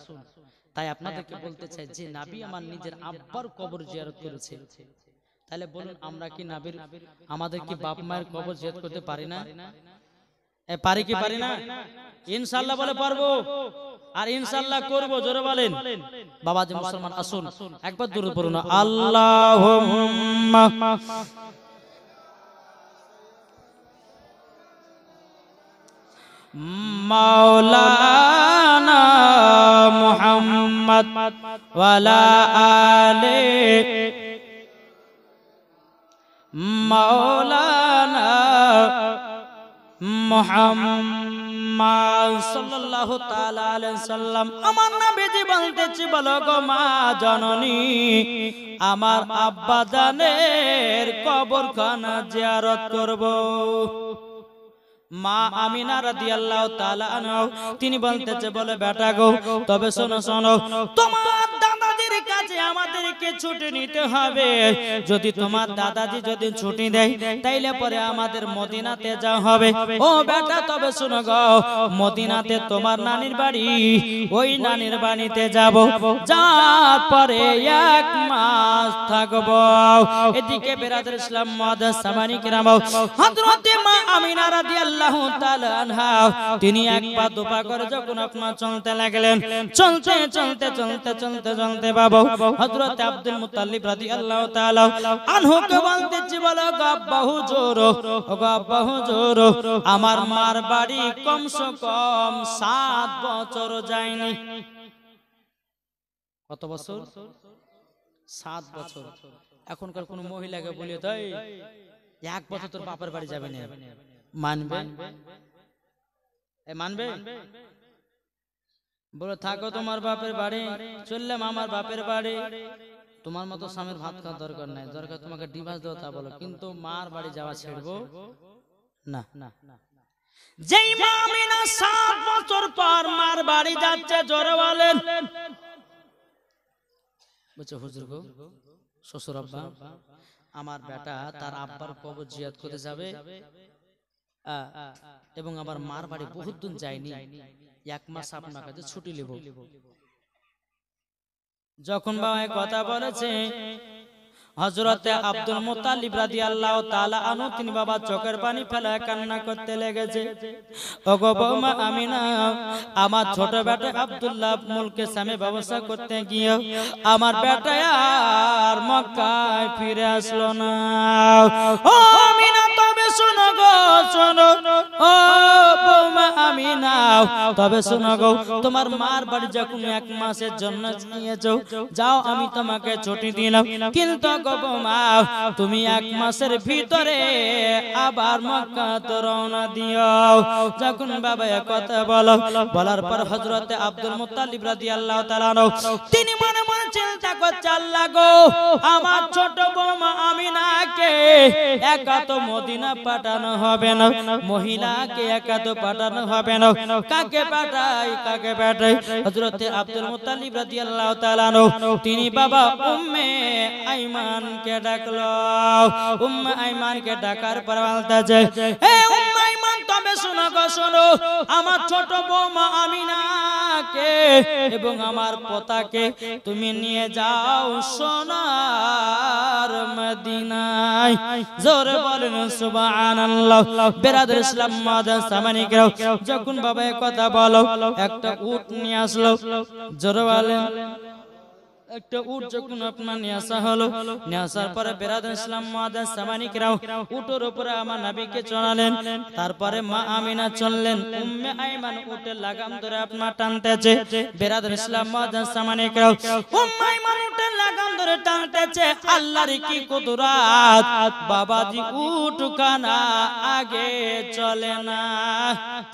তাই আপনাদেরকে বলতে চাই যে নবী আমার নিজের আব্বার কবর জিয়ারত করেছে, তাহলে বলুন আমরা কি নবীর আমাদের কি বাপ মায়ের কবর জিয়ারত করতে পারি না? পারি কি পারি না? ইনশাআল্লাহ বলে পারবো, আর ইনশাআল্লাহ করব। জোরে বলেন। বাবাজি মুসলমান আসুন একবার দূরে পড়ুন, আল্লাহুম্মা মাওলানা মুহাম্মদ ওয়ালা আলে মাওলানা মুহাম্মদ সাল্লাল্লাহু তাআলা আলাইহি সাল্লাম। আমার নবীজি বলতেছি, বলো গো মা জননী, আমার আব্বা জানের কবরখানা জিয়ারত করব। মা আমিনা রাদিয়াল্লাহু তাআলা আনহা তিনি বলতেছে, বলে বেটা গো, তবে শোনো শোনো, তোমার দাদাজির কাছে আমাদেরকে ছুটি নিতে হবে। যদি তোমার দাদাজি যদি ছুটি দেয়, তাইলে পরে আমাদের মদিনাতে যাওয়া হবে। ও বেটা, তবে শোনো গো, মদিনাতে তোমার নানির বাড়ি, ওই নানির বাড়িতে যাব, যাওয়ার পরে 1 মাস থাকবো। এদিকে বেরাদার ইসলাম মুআদ্দাস সামানি কিরাম, হযরতে মা আমিনা রাদিয়াল্লাহু তাআলা আনহা তিনি 1 পা 2 পা করে যখন আপনার চলতে লাগলেন, চলতে চলতে চলতে চলতে চলতে বাবা হযরত আব্দুল মুত্তালিব রাদিয়াল্লাহু তাআলা আনহুকে বলতেছি, বলো গো আব্বা হুজুর, ও গো আব্বা হুজুর, আমার মার বাড়ি কমসে কম 7 বছর যায়নি। কত বছর? 7 বছর। এখনকার কোন মহিলাকে বলিয়ে তাই 1 বছর তোর বাপের বাড়ি যাবে না, মানবে? মানবে? বলে থাকো তোমার বাপের বাড়ি, চললাম আমার বাপের বাড়ি। তোমার মতো স্বামীর ভাত খাওয়ার দরকার নাই, দরকার তোমাকে ডিভোর্স দেওয়া, তা বলো, কিন্তু মার বাড়ি যাওয়া ছেড়বো না। যেই মা আমিনা 7 বছর পর মার বাড়ি যাচ্ছে, জোরে বলেন। বলছে, হুজুর গো, শ্বশুর আব্বা, আমার বেটা তার আব্বার কবর জিয়ারত করতে যাবে, এবং আমার মার বাড়ি বহুত দিন যায়নি, 1 মাস আপনার কাছে ছুটি নেব। যখন বাবা কথা বলেছে, হযরতে আব্দুল মুত্তালিব রাদিয়াল্লাহু তাআলা আনহু তিনি বাবা চোখের পানি ফেলে কান্না করতে লেগেছে। ওগো বৌমা আমিনা, আমার ছোট বেটা আব্দুল্লাহ মুলকে সামে ব্যবসা করতে গিয়ে আমার বেটা আর মক্কায় ফিরে আসলো না। ও আমিনা, তবে শোনো গো, শোনো, ও বৌমা আমিনা, তবে শোনো গো, তোমার মার বাড়ি যখন 1 মাসের জন্য নিয়েছো, যাও, আমি তোমাকে ছুটি দিলাম, কিন্তু মা তুমি 1 মাসের ভিতরে আবার মক্কা তো রওনা দিও। যখন বাবা কথা বলো, বলার পর হযরতে আব্দুল মুত্তালিব রাদিয়াল্লাহু তাআলা তিনি মনে মনে চিন্তা করছে, আল্লাহ গো, আমার ছোট বৌমা আমিনাকে একা তো মদিনা পাঠানো হবে না, মহিলাকে একা তো পাঠানো হবে না, কাকে পাঠাই কাকে পাঠাই? হযরতে আব্দুল মুত্তালিব রাদিয়াল্লাহু তাআলা তিনি বাবা উম্মে আইমান কে ডাকলো। উম্মে আইমান কে ডাকার পর বলতেছে, হে উম্মে আইমান, তবে শোনো গো, শোনো, আমার ছোট বৌমা আমিনাকে এবং আমার পোতাকে তুমি নিয়ে যাও সোনার মদিনায়। জোরে বলেন সুবহানাল্লাহ। বেরাদার ইসলাম মুআদ্দাস সামানি কেরাম, যখন বাবা কথা বলো, একটা উট নিয়ে আসলো। জোরে বলেন। একটা উট যখন আপনার নিয়ে আসা হলো, নিয়ে আসার পরে বেরাদার ইসলাম মুআদ্দাস সামানি কেরাম উটের উপরে আমার নবীকে চড়ালেন। তারপরে মা আমিনা চললেন, উম্মে আইমান উটের লাগাম ধরে আপনার টানতেছে। বেরাদার ইসলাম মুআদ্দাস সামানি কেরাম উম্মে আইমান উটের লাগাম ধরে ধরে টানতেছে আল্লাহর কি কুদরত বাবাজি উঠখানা আগে চলে না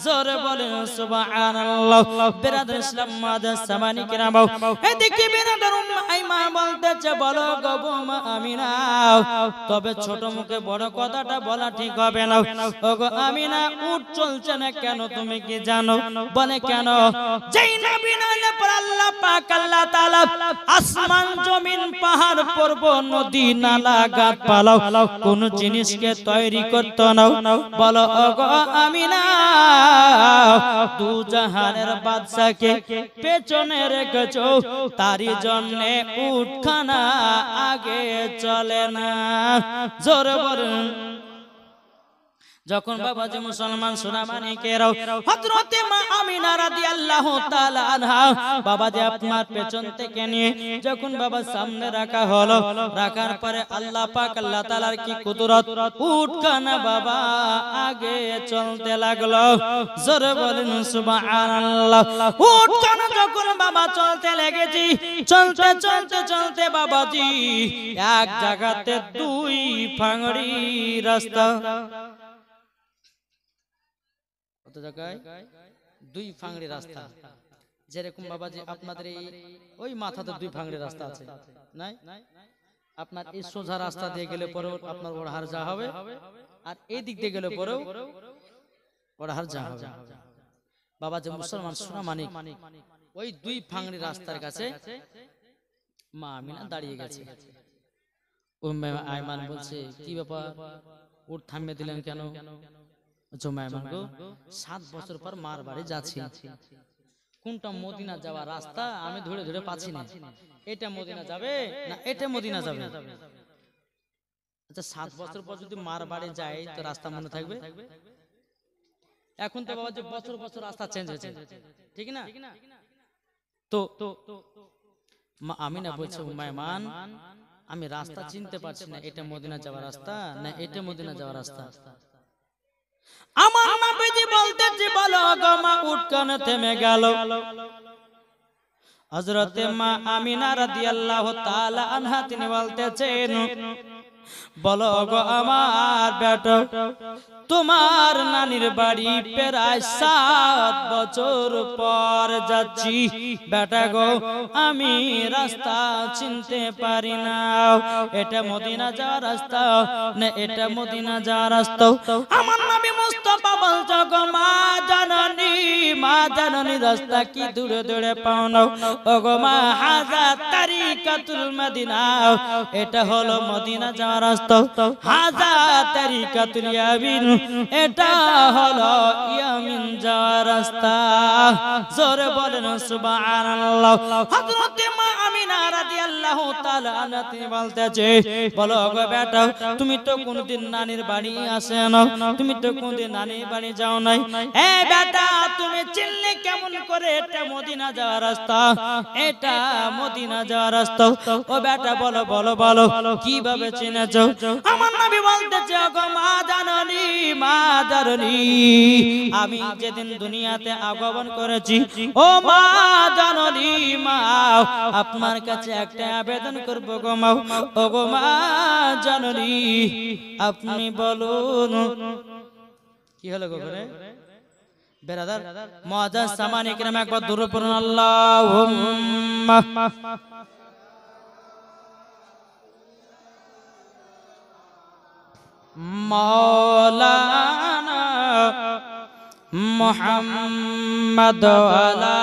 জোরে বলেন সুবহানাল্লাহ বিরাদর ইসলাম মাদার সামানি কিরাম এদিকে বিরাদর আইমা বলতেছে বলো গো মা আমিনা তবে ছোট মুখে বড় কথাটা বলা ঠিক হবে না ওগো আমিনা উট চলছে না কেন তুমি কি জানো বলে কেন যেই নবী নাইলে পর আল্লাহ পাক আল্লাহ তাআলা আসমান জমিন পাহাড় পর্বত নদী নালা গাছ পালাও কোন জিনিসকে তৈরি করতে নাও বলো ওগো আমিনা দু জাহানের বাদশাকে পেছনে রেখেছো তারই জন্য উটখানা আগে চলে না জোরে বলুন যখন বাবাজি মুসলমান সোনামানিকেরাও হযরতে মা আমিনা রাদিয়াল্লাহু তাআলা আনহা বাবাজি আপনার পেছন থেকে নিয়ে যখন বাবা সামনে রাখা হলো রাখার পরে আল্লাহ পাক আল্লাহ তাআলার কি কুদরত উটখানা বাবা আগে চলতে লাগলো জোরে বলেন সুবহানাল্লাহ উটখানা যখন বাবা চলতে লেগেছি চলতে চলতে চলতে বাবাজি এক জায়গাতে দুই ফাংড়ি রাস্তা দুই ফাংড়ি রাস্তা যেরকম বাবাজি আপনাদের ওই মাথাতে দুই ফাংড়ি রাস্তা আছে নাই আপনার এই সোজা রাস্তা দিয়ে গেলে পরেও আপনার ওড়াহার যা হবে আর এই দিক দিয়ে গেলে পরেও ওড়াহার যা হবে বাবাজি মুসলমান সোনামানিক ওই দুই ফাংড়ি রাস্তার কাছে মা আমিনা দাঁড়িয়ে গেছে উম্মে আয়মান বলছে কি ব্যাপার উট থামিয়ে দিলেন কেন 7 বছর পর মার বাড়ি যাচ্ছি কোনটা মদিনা যাওয়ার রাস্তা আমি ধরে ধরে পাচ্ছি না এটা মদিনা যাবে না এটা মদিনা যাবে আচ্ছা 7 বছর পর যদি মার বাড়ি যায় তো রাস্তা মনে থাকবে এখন তো বাবা যে বছর বছর রাস্তা চেঞ্জ হয়েছে ঠিক না তো মা আমিনা বলছে উম্মায়মান আমি রাস্তা চিনতে পারছি না এটা মদিনা যাওয়ার রাস্তা না এটা মদিনা যাওয়ার রাস্তা আমার নবীজি বলতেছে বলো গো মা উটখানা থেমে গেল হযরতে মা আমিনা রাদিয়াল্লাহু তাআলা আনহা তিনি বলতেছেন বলো গো আমার বেটা তোমার নানির বাড়ি প্রায় 7 বছর পর যাচ্ছি বেটা গো আমি রাস্তা চিনতে পারি না এটা মদিনা যাওয়ার রাস্তা না এটা মদিনা যাওয়ার রাস্তা আমার নবী মুস্তাফা বলছো গো মা জাননী রাস্তা কি দূরে দূরে পাও না ও গো মা হাজা তারিকাতুল মদিনা এটা হলো মদিনা যাওয়ার রাস্তা হাজা তারিকাতুল ইয়ামিন এটা হলো ইয়ামিন যাওয়ার রাস্তা জোরে বলেন সুবহানাল্লাহ হযরতে মা আমিনা রাদিয়াল্লাহু তাআলা আনহা তিনি বলতেছে বলো গো বেটা তুমি তো কোনদিন নানির বাড়ি আসে না তুমি তো কোনদিন নানির বাড়ি যাও নাই এ বেটা তুমি চিনলে কেমন করে এটা মদিনা যাওয়ার রাস্তা এটা মদিনা যাওয়ার রাস্তা ও বেটা বলো বলো বলো কিভাবে চিনেছো আমার নবী বলতেছে গো মা জাননী আমি যেদিন দুনিয়াতে আগমন করেছি ও মা জাননী মা আপনার কাছে একটা আবেদন করব গো মা ও গো মা জাননী আপনি বলুন কি হলো গো করে বেরাদার মুআজ্জাজ সামানি কিরাম একবার দরুদ পড়ুন আল্লাহুম্মা মাওলানা মুহাম্মদ ওয়ালা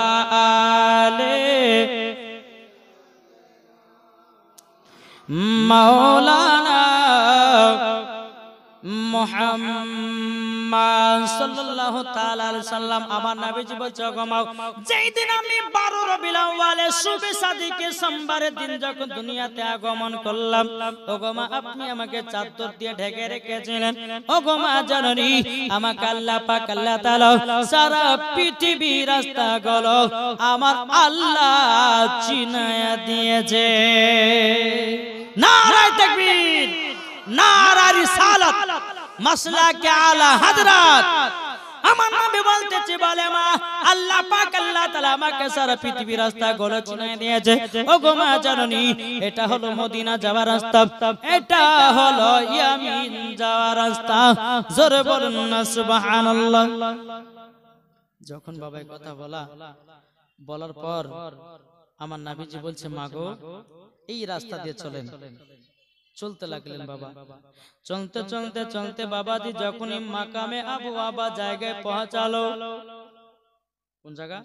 আলে মাওলানা মুহাম্মদ সাল্লাল্লাহু তাআলা আলাইহি সাল্লাম আমার নবীজি বলছে গমাও যেই দিন আমি 12 রবিউল আউয়ালে শুবে সাদিকে সোমবারের দিন যখন দুনিয়াতে আগমন করলাম ওগমা আপনি আমাকে চাদর দিয়ে ঢেকে রেখেছিলেন ওগমা জাননী আমাকে আল্লাহ পাক আল্লাহ তাআলা সারা পৃথিবী রাস্তা গলো আমার আল্লাহ চিনায়া দিয়েছে নারায়ে তাকবীর নারা রিসালাত মাসলাকে আলা হযরত আমার নবী বলতেছে বলে মা আল্লাহ পাক আল্লাহ তাআলা আমাকে সারা পৃথিবীর রাস্তা গোলে চিনিয়ে দিয়েছে ও গো মা জাননী এটা হলো মদিনা যাওয়ার রাস্তা এটা হলো ইয়ামিন যাওয়ার রাস্তা জোরে বলুন না সুবহানাল্লাহ যখন বাবা কথা বলার পর আমার নবীজি বলছে মাগো এই রাস্তা দিয়ে চলেন চলতে লাগলেন বাবা চলতে চলতে চলতে বাবাজি যখনই মাকামে আবু আবা জায়গায় পৌঁছালো কোন জায়গা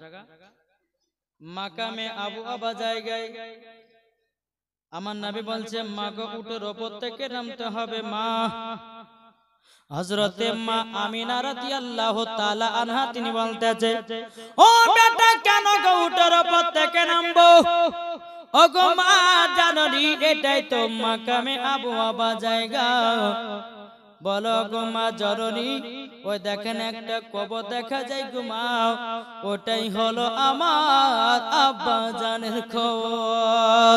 মাকামে আবু আবা জায়গায় আমার নবী বলছে মাগো উটের উপর থেকে নামতে হবে মা হযরতে মা আমিনা রাদিয়াল্লাহু তাআলা আনহা তিনি বলতেছে ও বেটা কেন গো উটের উপর থেকে নামবো ওগো মা জাননী এটাই তো মাকামে আবু আবা জায়গা বলো গো মা জননী ওই দেখেন একটা কবর দেখা যায় গো মা ওটাই হলো আমার আব্বা জানের খবর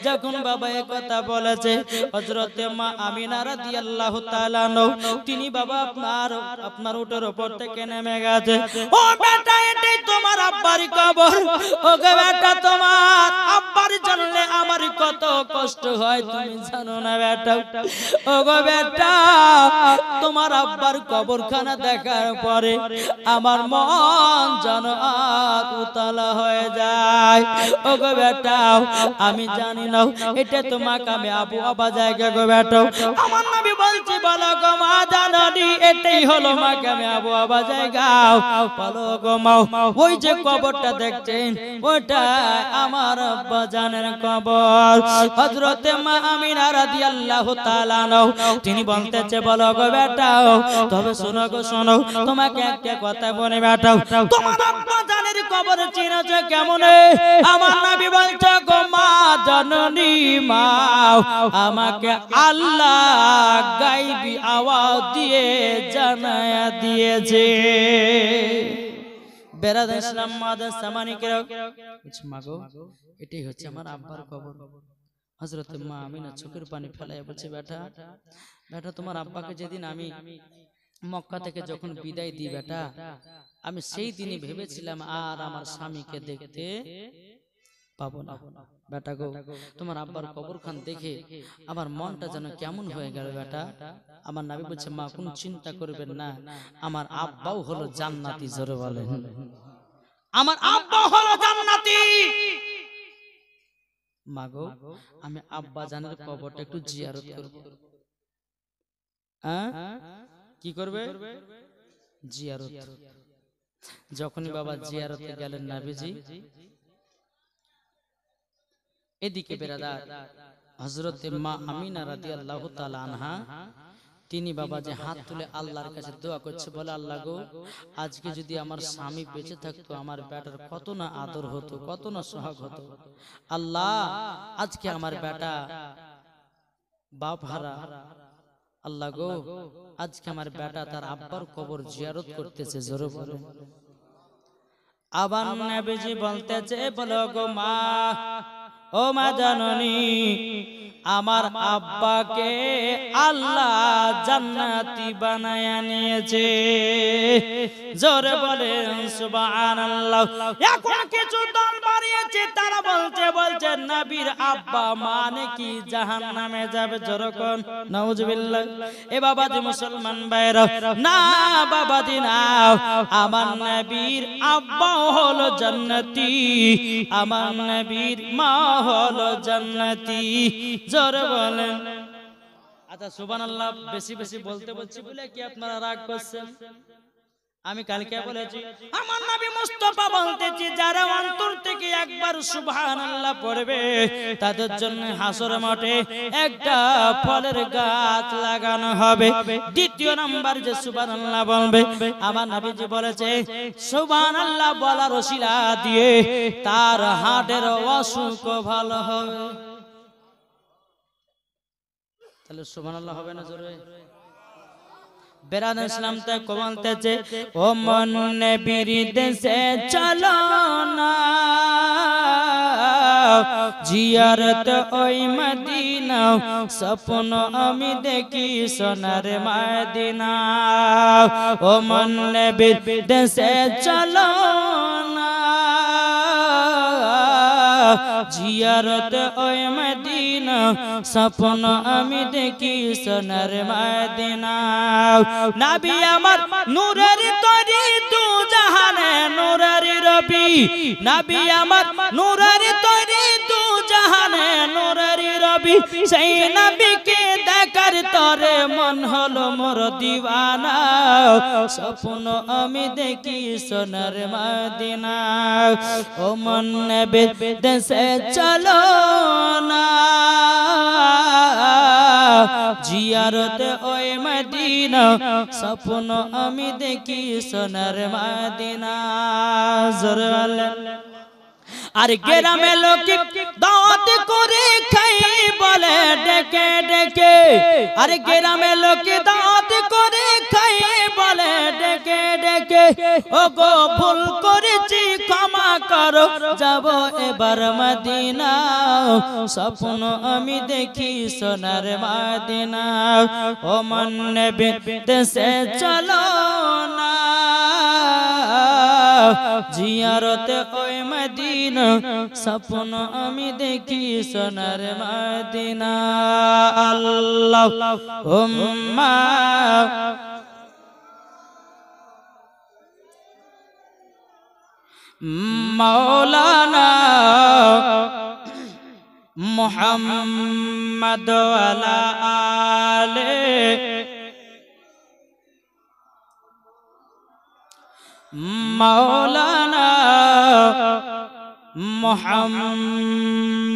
যখন বাবা এই কথা বলেছে হযরতে মা আমিনা রাদিয়াল্লাহু তাআলা তিনি বাবা আপনার উটের উপর থেকে নেমে গেছে ও বেটা এটাই তোমার আব্বার কবর ও গো বেটা তোমার আব্বার জন্য আমার কত কষ্ট হয় তুমি জানো না বেটা ও গো বেটা তোমার আব্বার কবরখানা দেখার পরে আমার মন যেন উতলা হয়ে যায় ও গো বেটা আমি জানি না এটা তো মাকামে আবু আবা জায়গা গো বেটা আমার নবী বলছি বলো গো মা জাননী এটাই হলো মাকামে আবু আবা জায়গা বলো গো মা ওই যে কবরটা দেখছেন ওটা আমার আব্বা জানের কবর হযরতে মা আমিনা রাদিয়াল্লাহু তাআলা তিনি বলতেছে বলো গো বেটা তবে শোনো গো শোনো তোমাকে একটা কথা বলে বেটা তোমার আব্বা জানের কবর চিনেছ কেমন আমার নবী বলছে গো মা জননী মা আমাকে আল্লাহ গায়বী আওয়াজ দিয়ে জানায়া দিয়েছে বেরাদ ইসলাম মাদার সামানিকের কিছু মাগো এটাই হচ্ছে আমার আব্বার কবর হযরত মা আমিনা চোখের পানি ফেলায় বলছে বেটা বেটা তোমার আব্বাকে যেদিন আমি মক্কা থেকে যখন বিদায় দিই বেটা আমি সেই দিনই ভেবেছিলাম আর আমার স্বামীকে দেখতে পাবো না বেটা গো তোমার আব্বার কবরখান দেখে আমার মনটা যেন কেমন হয়ে গেল বেটা আমার নবী বলছে মা কোন চিন্তা করবেন না আমার আব্বাও হলো জান্নাতি জোরে বলেন আমার আব্বা হলো জান্নাতি মাগো আমি আব্বা জানের কবরটা একটু জিয়ারত করব কি করবে জিয়ারত যখনই বাবা জিয়ারতে গেলেন নবীজি এদিকে বেরাদার হযরতে মা আমিনা রাদিয়াল্লাহু তাআলা আনহা তিনি বাবা যে হাত তুলে আল্লাহর কাছে দোয়া করছে বলে আল্লাহ গো আজকে যদি আমার স্বামী বেঁচে থাকতো আমার বেটার কত না আদর হতো কত না সোহাগ হতো আল্লাহ আজকে আমার বেটা বাপ হারা আল্লাহ গো আজকে আমার বেটা তার আব্বার কবর জিয়ারত করতেছে জোরে বলে আবার নবীজি বলতেছে বলো গো মা ও মা জাননী আমার আব্বাকে আল্লাহ জান্নাতি বানায়া নিয়েছে জোরে বলেন সুবহানাল্লাহ এখন কিছু দল বাড়িয়েছে তারা বলছে নবীর আব্বা মানে কি জাহান্নামে যাবে জোরকন নাউজুবিল্লাহ এ বাবাজি মুসলমান ভাইরা না বাবাজি না আমার নবীর আব্বা হলো জান্নাতি আমার নবীর মা হলো জান্নাতি জোরে বলেন আচ্ছা সুবহানাল্লাহ বেশি বেশি বলতে বলছি বলে কি আপনারা রাগ করছেন আমি কালকে বলেছি আমার নবী মুস্তাফা বলতেছি যারা অন্তর থেকে একবার সুবহানাল্লাহ পড়বে তাদের জন্য হাসর মাঠে একটা ফলের গাছ লাগানো হবে দ্বিতীয় নাম্বার যে সুবহানাল্লাহ বলবে আমার নবীজি বলেছে সুবহানাল্লাহ বলার ওসিলা দিয়ে তার হার্টের অসুখ ভালো হবে তাহলে সুবহানাল্লাহ হবে না জোরে বেরাদ ইসলাম তে বলতেছে ও মন নবীর দেশে চলো না জিয়ারত ওই মদিনা স্বপ্ন আমি দেখি সোনার মদিনা ও মন নবীর দেশে চলো না জিয়ারত ওই মদিনা স্বপ্ন আমি দেখি সোনার মদিনা নবী আমার নূরের তরি দু জাহানে নূরের রবি নবী আমার নূরের তরি দু জাহানে নূরের রবি সেই নবীকে দেখার তরে মন হলো মোর দিওয়ানা স্বপ্ন আমি দেখি সোনার মদিনা ও মন নবীর দেশে চলো না জিয়ারত ওই মদিনা স্বপ্ন আমি দেখি সোনার মদিনা জোরে আর গ্রামে লোক দাওয়াত করে খাই বলে ডেকে ডেকে আর গ্রামে লোক দাওয়াত করে খাই বলে ডেকে ডেকে ও গো ভুল করেছি ক্ষমা করো যাব এবার মদিনা স্বপ্ন আমি দেখি সোনার মদিনা ও মন নবীর দেশে চলো না জিয়ারত ওই মদিনা স্বপ্ন আমি দেখি সোনার মদিনা আল্লাহুম্মা মাওলানা মুহাম্মদ ওয়ালা আলে মাওলানা মুহাম্মদ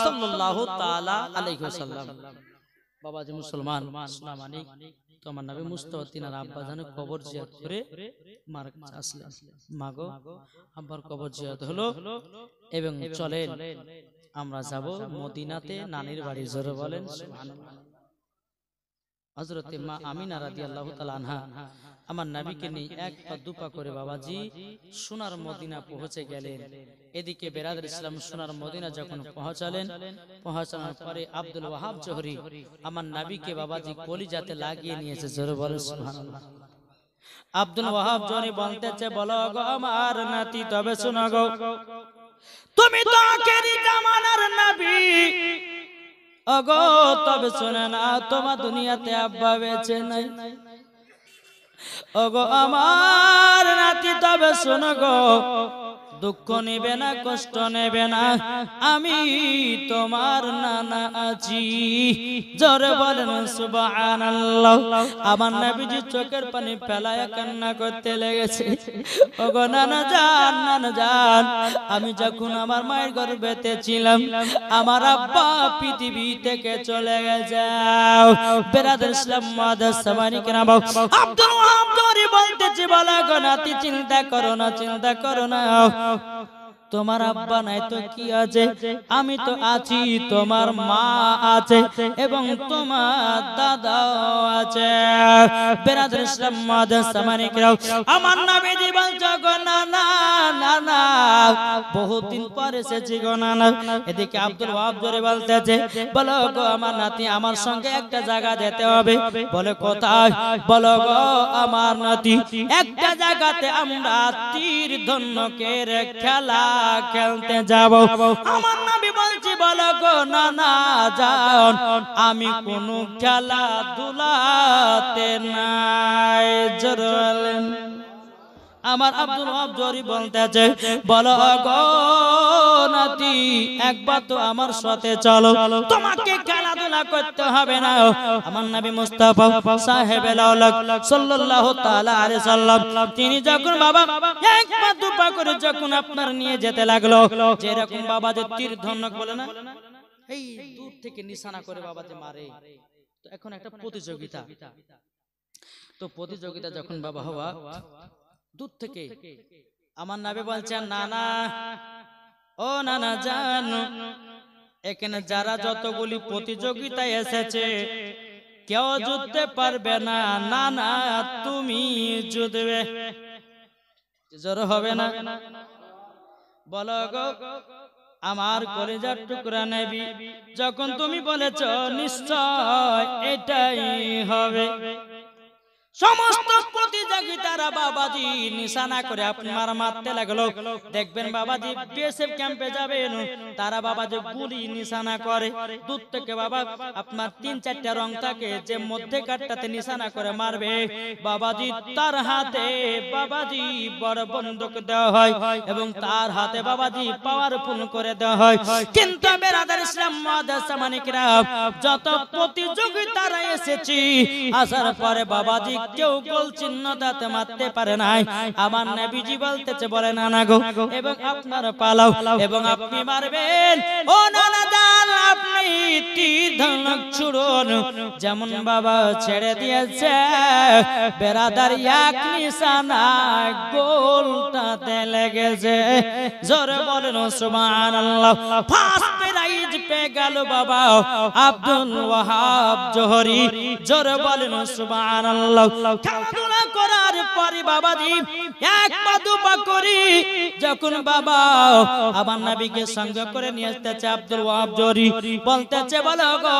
সাল্লাল্লাহু তাআলা আলাইহি ওয়াসাল্লাম বাবাজি মুসলমান আসসালামু আলাইকুম তোমার নবী মুস্তাফা তিনার আব্বা জানে কবর জিয়ারত করে মার কাছে আসলেন মাগো আব্বার কবর জিয়ারত হলো এবং চলেন আমরা যাব মদিনাতে নানির বাড়ি জোরে বলেন সুবহানাল্লাহ হযরত মা আমিনা রাদিয়াল্লাহু তাআলা আনহা আমার নবীকে নিয়ে এক পা দুপা করে বাবাজি সোনার মদিনা পৌঁছে গেলেন এদিকে বেরাদার ইসলাম সোনার মদিনা যখন পৌঁছানোর পরে আব্দুল ওয়াহাব জোহরি আমার নবীকে বাবাজি কলিজাতে লাগিয়ে নিয়েছে জোরে বলেন সুবহানাল্লাহ আব্দুল ওয়াহাব জোহরি বলতেছে বলো গো আমার নাতি তবে শোনো গো তুমি তো আখেরি জামানার নবী ওগো তবে শুনে না তোমার দুনিয়াতে আব্বা বেঁচে নাই ওগো আমার নাতি তবে শোনো গো দুঃখ নেবে না কষ্ট নেবে না আমি তোমার নানা আছি জোরে বলেন সুবহানাল্লাহ আমার নবীজি চোখের পানি ফেলায়া কান্না করতে লেগেছে ওগো নানা জান আমি যখন আমার মায়ের গর্ভেতে ছিলাম আমার আব্বা পৃথিবী থেকে চলে গেছে বেরাদার ইসলাম মাদাস সামানি কেনা বাউ আব্দুল ওয়াহাব জোরে বলতেছে বলা গো নাতি চিন্তা করো না তোমার আব্বা নাই তো কি আছে আমি তো আছি তোমার মা আছে এবং তোমার দাদাও আছে বেরাদার ইসলাম মাদাস সামানি কেনা আমার নবীজি বলছে গো নানা বহুত দিন পর এসেছি গো নানা এদিকে আব্দুল ওয়াহাব জোরে বলতেছে বলো গো আমার নাতি আমার সঙ্গে একটা জায়গা যেতে হবে বলে কোথায় বলো গো আমার নাতি একটা জায়গাতে আমরা তীর ধনুকের খেলা খেলতে যাব আমার নবী বলছি বলো গো নানা জান আমি কোন খেলা ধুলাতে নাই জোরে বলেন আমার আব্দুল ওয়াহাব জোরে বলতেছে বলো গো নাতি একবার তো আমার সাথে চলো তোমাকে খেলাধুলা করতে হবে না আমার নবী মুস্তাফা সাহেবেল আওলাদ সাল্লাল্লাহু তাআলা আলাইহি সাল্লাম তিনি যখন বাবা একবার দুপা করে যখন আপনার নিয়ে যেতে লাগলো যেরকম বাবা যে তীর ধনুক বলে না এই দূর থেকে নিশানা করে বাবা যে মারে তো এখন একটা প্রতিযোগিতা তো প্রতিযোগিতা যখন বাবা হওয়া দূর থেকে আমার নবী বলছেন নানা ও নানা জানো এখানে যারা যতগুলি প্রতিযোগিতায় এসেছে কেউ জিততে পারবে না নানা তুমি জিতবে জোর হবে না বলো গো আমার কলেজার টুকরা নবী, যখন তুমি বলেছ নিশ্চয় এটাই হবে, সমস্ত প্রতিযোগিতারা বাবাজি নিশানা করে আপনার মারতে লাগলো। দেখবেন বাবাজি বিএসএফ ক্যাম্পে যাবেন, তারা বাবাজি গুলি নিশানা করে দূর থেকে। বাবা আপনার 3-4টা রং থাকে, যে মধ্যে কাটটাতে নিশানা করে মারবে বাবাজি, তার হাতে বাবাজি বড় বন্দুক দেওয়া হয় এবং তার হাতে বাবাজি পাওয়ারফুল করে দেওয়া হয়। কিন্তু বেরাদার ইসলাম মাদ্রাসা মানিকরা, যত প্রতিযোগিতারা এসেছি, আসার পরে বাবাজি কেউ গোল চিহ্ন দাঁতে মারতে পারে নাই। আমার নবীজি বলতেছে, বলে না না গো, এবং আপনার পালাও এবং আপনি মারবেন। ও নানা জান, আপনি তীর ধনুক ছুড়ুন। যেমন বাবা ছেড়ে দিয়েছে বেরাদার, এক নিশানা গোলটাতে লেগেছে। জোরে বলেন সুবহানাল্লাহ। ফার্স্ট প্রাইজ পেয়ে গেল বাবা আব্দুল ওয়াহাব জোহরি। জোরে বলেন সুবহানাল্লাহ। খেলাধুলা করার পরে বাবাজি এক পা দু পা করি যখন বাবা আমার নবীকে সঙ্গে করে নিয়ে আসতেছে আব্দুল ওয়াহাব জোহরি, বলতেছে, বলো গো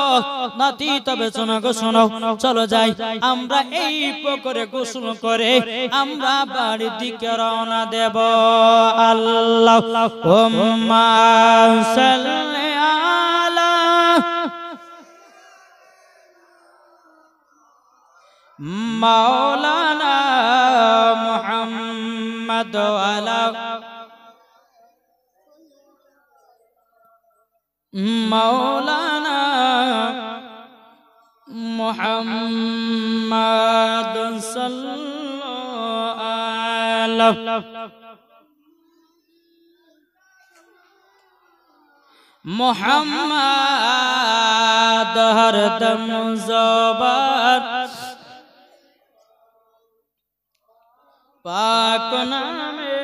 নাতি, তবে শোনো গো শোনো, চলো যাই আমরা এই পুকুরে গোসল করে আমরা বাড়ির দিকে রওনা দেব। আল্লাহুম্মা সাল্লি আলা মাওলানা মুহাম্মদ ওয়ালা মাওলানা মুহাম্মদ সাল্লাল্লাহু আলাইহি মুহাম্মদ হরদম জবান পাক নামে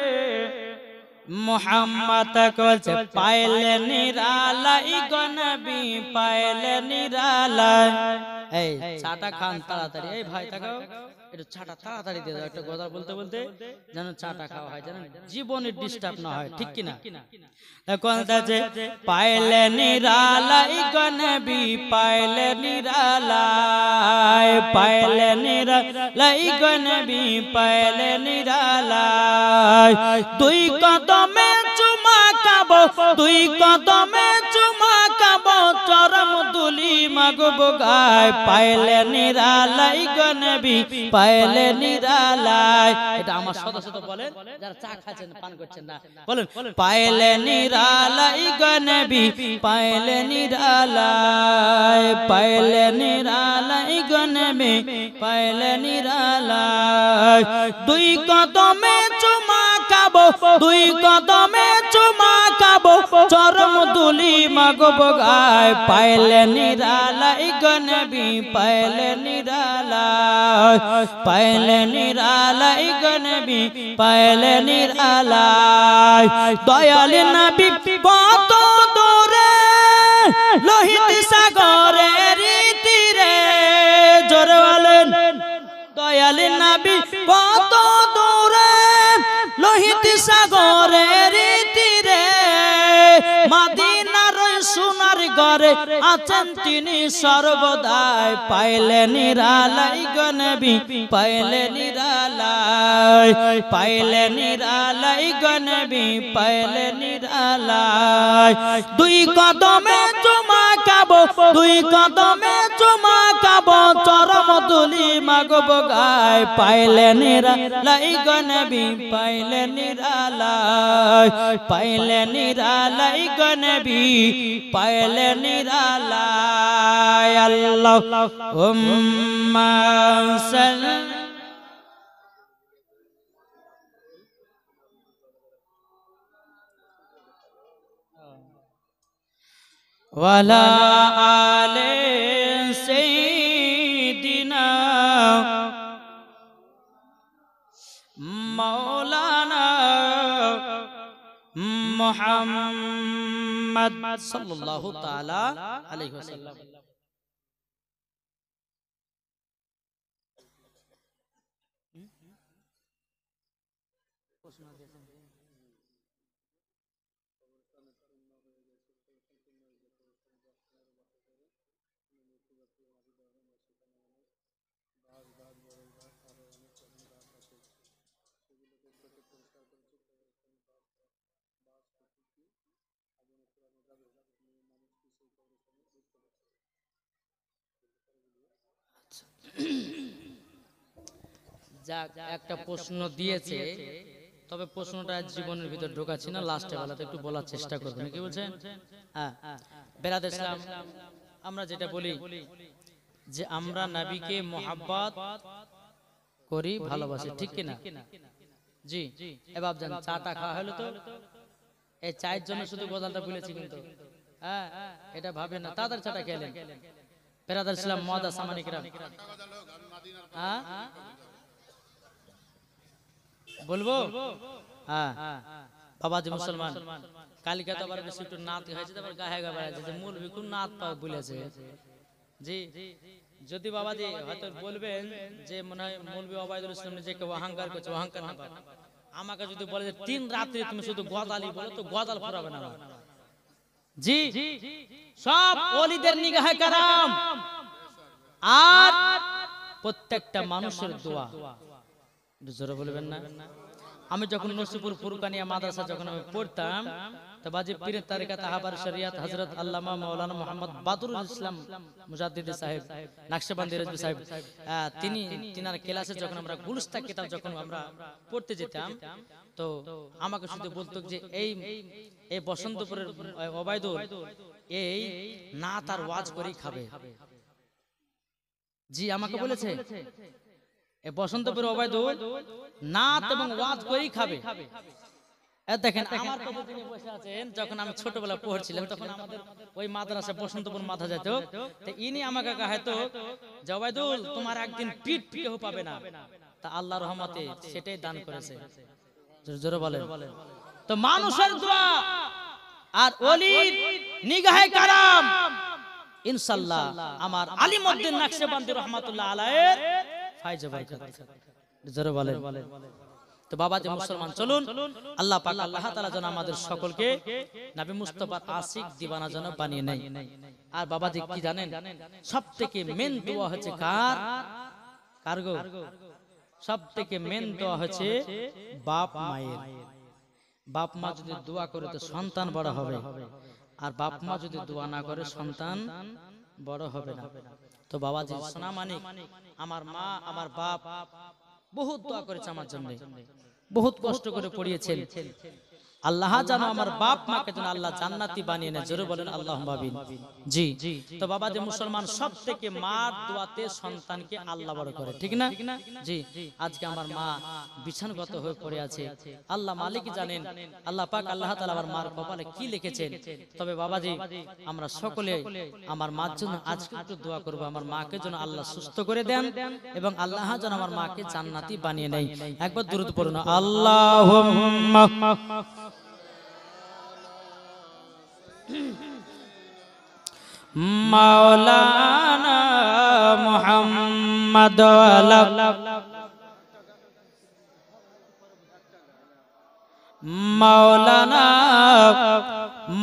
মুহাম্মদ কলছে পাইলে নিরালাই গো নবী, পাইলে নিরালাই। এই চাটা খান তাড়াতাড়ি, এই ভাই তাকাও একটু চাটা তাড়াতাড়ি দিয়ে দাও, একটা কথা বলতে বলতে যেন চাটা খাওয়া হয়, যেন জীবনে ডিস্টার্ব না হয়, ঠিক কিনা? এখন পাইলে নিরালাই গো নবী, পাইলে নিরালাই, পাইলে নিরালাই গো নবী, পাইলে নিরালাই। দুই কদমে চুমা খাবো, দুই কদমে চুমা খাবো, চরম দুলি মাগবো গায়, পাইলে নিরালাই গো নবী, পাইলে নিরালাই। এটা আমার শত শত বলেন, যারা চা খাচ্ছেন পান করছেন না, বলেন পাইলে নিরালাই গো নবী, পাইলে নিরালাই, পাইলে নিরালাই গো নবী, পাইলে নিরালাই। দুই কদমে চুমা খাবো, দুই কদমে চুমা খাবো, চরম দুলি মাগবো গায়, পাইলে নিরালাই গো নবী, পাইলে নিরালাই, পাইলে নিরালাই গো নবী, পাইলে নিরালাই। দয়াল নবী কত দূরে লোহিত সাগরের তীরে, জোরে বলেন দয়াল নবী কত দূরে লোহিত সাগরের তীরে, মদিনার সোনার ঘরে আছেন তিনি সর্বদাই, পাইলে নিরালাই গো নবী, পাইলে নিরালাই, পাইলে নিরালাই গো নবী, পাইলে নিরালাই। দুই কদমে চুমা খাবো, দুই কদমে চুমা খাবো, চরম দুলি মাগবো গায়, পাইলে নিরালাই গো নবী, পাইলে নিরালাই, পাইলে নিরালাই গো নবী, পাইলে নিরালাই। আল্লাহুম্মা সাল্লি ওয়ালা আলে সাইয়্যিদিনা মাওলানা মুহাম্মদ সাল্লাল্লাহু তাআলা আলাইহি ওয়াসাল্লাম। যাক, একটা প্রশ্ন দিয়েছে, তবে প্রশ্নটা জীবনের ভিতর ঢোকাচ্ছি না, লাস্টে বেলাতে একটু বলার চেষ্টা করবেন, কি বলছেন? হ্যাঁ, বেরাদ ইসলাম, আমরা যেটা বলি যে আমরা নবীকে মোহাব্বত করি, ভালোবাসি, ঠিক কিনা? জি, এবার জান চাটা খাওয়া হলো তো, এই চায়ের জন্য শুধু গজালটা বলেছি কিন্তু, হ্যাঁ এটা ভাবেন না, তাদের চাটা খেলেন। বেরাদ ইসলাম মদা সামানিকরাম, হ্যাঁ বলবো, হ্যাঁ বাবাজি মুসলমান, কালিকা তো আবার বেশি একটু নাত হয়েছে, তারপর গায়ে গা বেড়াচ্ছে যে মৌলভী কোন নাত পাও বলেছে। জি, যদি বাবাজি হয়তো বলবেন যে মনে হয় মৌলভী ওবায়দুল ইসলাম নিজেকে অহংকার করছে, অহংকার না, আমাকে যদি বলে যে 3 রাত্রে তুমি শুধু গজালি বলো, তো গজাল ফুরাবে না। জি, সব ওলিদের নিগাহে কারাম, আর প্রত্যেকটা মানুষের দোয়া, জোরে বলবেন না। আমি যখন নসিপুর ফুরকানিয়া মাদ্রাসা যখন আমি পড়তাম, তো বাজি পীরের তারিকাত আহবার শরিয়াত হযরত আল্লামা মাওলানা মুহাম্মদ বাদরুল ইসলাম মুজাদ্দিদ সাহেব নকশবন্দি রাজবি সাহেব, তিনার ক্লাসে যখন আমরা গুলস্তা কিতাব যখন আমরা পড়তে যেতাম, তো আমাকে শুধু বলতো যে এই বসন্তপুরের ওবায়দুল এই নাত আর ওয়াজ করেই খাবে। জি, আমাকে বলেছে বসন্তপুর ওবায়দুল নাত এবং ওয়াজ করেই খাবে। দেখেন আমার কাছে যিনি বসে আছেন, যখন আমি ছোটবেলা পড়ছিলাম তখন আমাদের ওই মাদ্রাসা বসন্তপুর মাথা যেত, তো ইনি আমাকে কহতো যে ওবায়দুল তোমার একদিন পিঠ কেউ পাবে না, তা আল্লাহর রহমতে সেটাই দান করেছে। জোরে বলেন। তো মানুষের দোয়া আর ওলির নিগাহে কারাম ইনশাআল্লাহ আমার আলিমউদ্দিন নকশবন্দি রাহমাতুল্লাহ আলাইহির ফায়জে বরকত। জোরে বলেন। তো বাবাজি মুসলমান, চলুন আল্লাহ পাক আল্লাহ তাআলা যেন আমাদের সকলকে নবী মুস্তাফার আশিক দিওয়ানা যেন বানিয়ে নেয়। আর বাবাজি কি জানেন, সবথেকে মেন দোয়া হচ্ছে কার গো? সবথেকে মেন দোয়া হচ্ছে বাপ মায়ের। বাপ মা যদি দোয়া করে তো সন্তান বড় হবে, আর বাপ মা যদি দোয়া না করে সন্তান বড় হবে না। তো বাবাজি সোনা মানিক, আমার মা আমার বাপ বহুত দোয়া করেছে আমার জন্য, বহুত কষ্ট করে পড়িয়েছেন। আল্লাহ যেন আমার বাপ মাকে যেন আল্লাহ জান্নাতি বানিয়ে নেয়। জোরে বলেন আল্লাহুম্মা আমিন। জি, তো বাবাজি মুসলমান, সব থেকে মার দোয়াতে সন্তানকে আল্লাহ বড় করে, ঠিক না? জি, আজকে আমার মা বিছানাগত হয়ে পড়ে আছে, আল্লাহ মালিক জানেন, আল্লাহ পাক আল্লাহ তাআলা আমার মার কপালে কি লিখেছেন। তবে বাবাজি আমরা সকলে আমার মার জন্য আজকে একটু দোয়া করব, আমার মাকে যেন আল্লাহ সুস্থ করে দেন এবং আল্লাহ যেন আমার মাকে জান্নাতি বানিয়ে নেয়। একবার দুরূদ পড়ুন, আল্লাহুম্মা মাওলানা মুহাম্মদ মাওলানা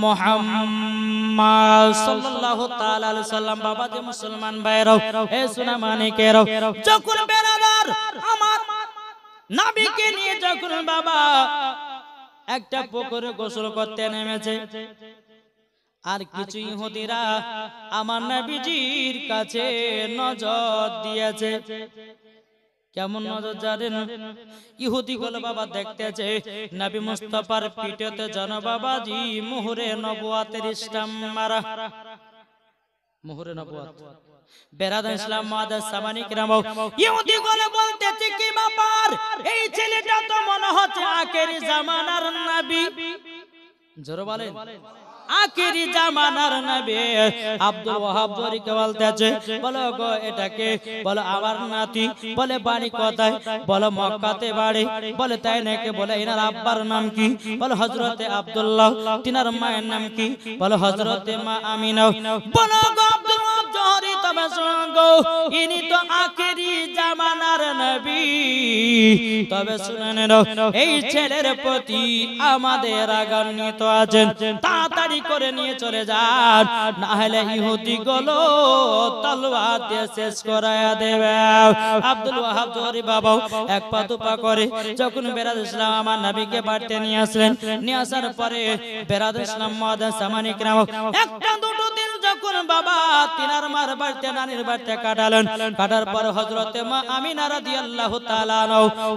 মুহাম্মদ সাল্লাল্লাহু তাআলা আলাইহি সাল্লাম। বাবাজি মুসলমান ভাইরাও, এ সোনা মানিকেরাও, যখন বেরাদার আমার নবীকে নিয়ে যখন বাবা একটা পুকুরে গোসল করতে নেমেছে, আর কিছু ইহুদিরা আমার নবীজির কাছে নজর দিয়েছে। কেমন নজর জানেন? ইহুদি গুলো বাবা দেখতেছে নবী মুস্তাফার পিঠেতে যেন বাবাজি মুহরে নবুয়াতের স্টাম্প মারা। মুহরে নবুয়াত। বেরাদার ইসলাম মাদার সামানি কিরাম, ইহুদি গুলো বলতেছে কি ব্যাপার, এই ছেলেটা তো মনে হচ্ছে আখেরি জামানার নবী। জোরে বলেন, আখেরি জামানার নবী। আব্দুল ওয়াহাব জরিকে বলতেছে, বলো গো এটাকে, বলো আমার নাতি, বলে বাড়ি কোথায়, বলো মক্কাতে বাড়ি, বলে তাই নাকি, বলে এনার আব্বার নাম কি, বলো হযরতে আব্দুল্লাহ, তিনার মায়ের নাম কি, বলো হযরতে মা আমিনা। বলো গো আব্দুল ওয়াহাব জহরি, তবে শুনুন গো, ইনি তো আখেরি জামানার নবী। তবে শুনে নাও, এই ছেলের প্রতি আমাদের রাগান্বিত আছেন, তাড়াতাড়ি করে নিয়ে চলে যান, না হলে ইহুদি গুলো তলোয়ার দিয়ে শেষ করায়া দেবে। আব্দুল ওয়াহাব জহরি বাবা এক পা দুপা করে যখন বেরাদার ইসলাম আমার নবীকে বাড়িতে নিয়ে আসলেন, নিয়ে আসার পরে বেরাদার ইসলাম মাদার সামানি কিরাম একটা দুটো দিন যখন বাবা তিনার মার বাড়িতে নানির বাড়িতে কাটালেন। কাটার পর হযরতে মা আমিনা রাদিয়াল্লাহু তাআলা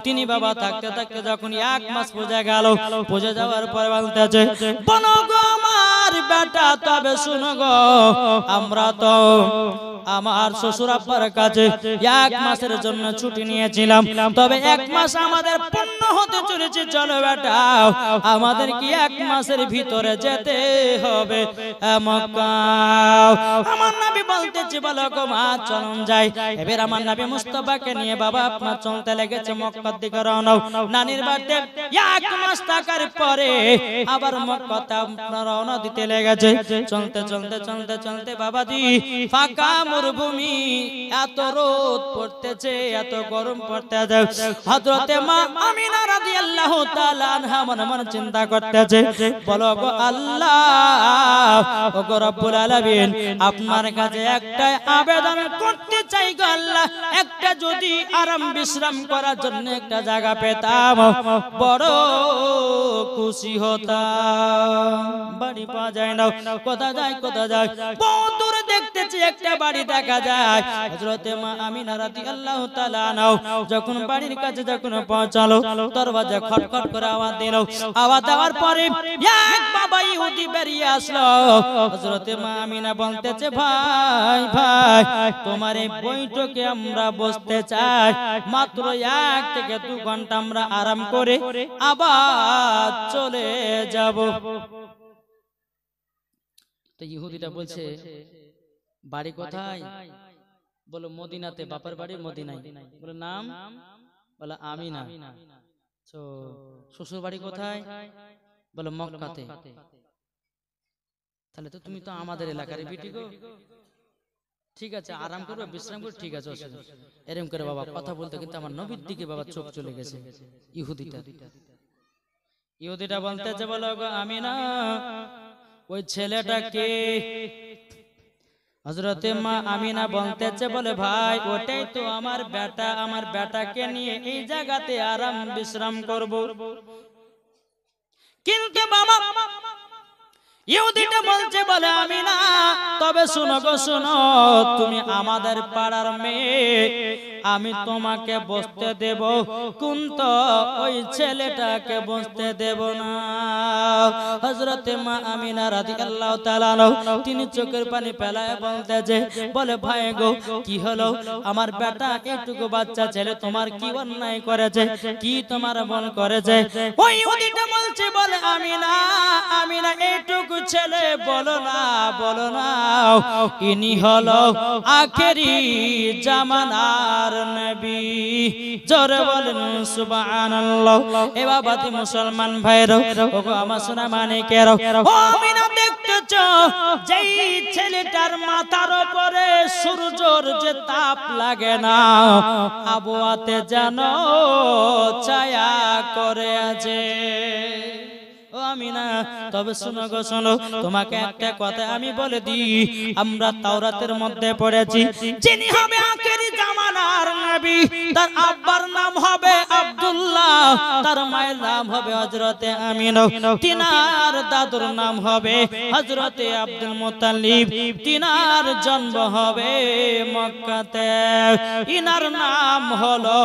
তিনি বাবা থাকতে থাকতে যখন 1 মাস পূজা গেল, পূজা যাওয়ার পর বলতেছে, বলো গো আমার বেটা, তবে শুনো গো, আমরা তো আমার শ্বশুর আব্বার কাছে 1 মাসের জন্য ছুটি নিয়েছিলাম, তবে 1 মাস আমাদের পূর্ণ হতে চলেছে। চলো বেটা, আমাদের কি 1 মাসের ভিতরে যেতে হবে মক্কা। আমার নবী বলতেছে, বলো গো মা চলুন যাই। এবার আমার নবী মুস্তাফাকে নিয়ে বাবা আপনার চলতে লেগেছে মক্কার দিকে রওনা। নানির বাড়িতে 1 মাস থাকার পরে আবার মক্কাতে আপনার রওনা দিতে লেগেছে। চলতে চলতে চলতে চলতে বাবাজি ফাঁকা মরুভূমি, এত রোদ পড়তেছে, এত গরম পড়তেছে। হযরতে মা আমিনা রাদিয়াল্লাহু তাআলা আনহা মনে মনে চিন্তা করতেছে, বলো গো আল্লাহ, ও গো রব্বুল আলামিন, আপনার কাছে একটা আবেদন করতে চাই গো আল্লাহ, একটা যদি আরাম বিশ্রাম করার জন্য একটা জায়গা পেতাম, বড় খুশি হতাম। বাড়ি পাওয়া যায় না, কোথায় যায় কোথায় যায়, বহুত দূরে দেখতেছি একটা বাড়ি দেখা যায়। হযরতে মা আমিনা রাদিয়াল্লাহু তাআলা আনহা যখন বাড়ির কাছে যখন পৌঁছালো, দরজা খটখট করে আওয়াজ দিল। আওয়াজ দেওয়ার পরে এক বাবা ইহুদি বেরিয়ে আসলো। হযরতে মা আমিনা বলতেছে, ভাই ভাই, তোমার এই বৈঠকে আমরা বসতে চাই, মাত্র 1 থেকে 2 ঘন্টা আমরা আরাম করে আবার চলে যাব। তো ইহুদিটা বলছে, বাড়ি কোথায়? বলো মদিনাতে, বাবার বাড়ি মদিনায়। বলে নাম? বলে আমিনা। তো শ্বশুর বাড়ি কোথায়? বলে মক্কাতে। তাহলে তো তুমি তো আমাদের এলাকার বিটি গো। ঠিক আছে, আরাম করবে, বিশ্রাম করবে, ঠিক আছে, এরকম করে বাবা কথা বলতে কিন্তু আমার নবীর দিকে বাবা চোখ চলে গেছে। ইহুদিটা বলতেছে, বলো গো আমিনা, ওই ছেলেটা কে? হযরতে মা আমিনা বলতেছে, বলে ভাই ওটাই তো আমার বেটা, আমার বেটাকে নিয়ে এই জায়গাতে আরাম বিশ্রাম করব। কিন্তু বাবা ইহুদিটা বলছে, বলে আমিনা, তবে শুনো গো শুনো, তুমি আমাদের পাড়ার মেয়ে, আমি তোমাকে বসতে দেব, কিন্তু ওই ছেলেটাকে বসতে দেব না। হযরতে মা আমিনা রাদিয়াল্লাহু তাআলা তিনি চোখের পানি ফেলায় বলতেছে, বলে ভাই গো কি হলো, আমার বেটা এইটুকু বাচ্চা ছেলে তোমার কি অন্যায় করেছে, কি তোমার মন করেছে? ওই ইহুদিটা বলছে, বলে আমিনা, আমিনা এইটুকু ছেলে বলো না, বলো না, ইনি হলো আখেরি জামানার নবী। জোরে বলেন সুবহানাল্লাহ। এ বাবাতি মুসলমান ভাইরা, ওগো আমার সোনা মানিকেরা, ও আমিনা দেখতেছো, যেই ছেলেটার মাথার উপরে সূর্যের যে তাপ লাগে না, আবহাওয়াতে যেন ছায়া করে আছে। ও আমিনা, তবে শুনো গো শোনো, তোমাকে একটা কথা আমি বলে দিই, আমরা তাওরাতের মধ্যে পড়েছি, যিনি হবে আখেরি জামানার নবী, তার আব্বার নাম হবে আব্দুল্লাহ, তার মায়ের নাম হবে হযরতে আমিনা, তিনার দাদুর নাম হবে হযরতে আব্দুল মুত্তালিব, তিনার জন্ম হবে মক্কাতে, ইনার নাম হলো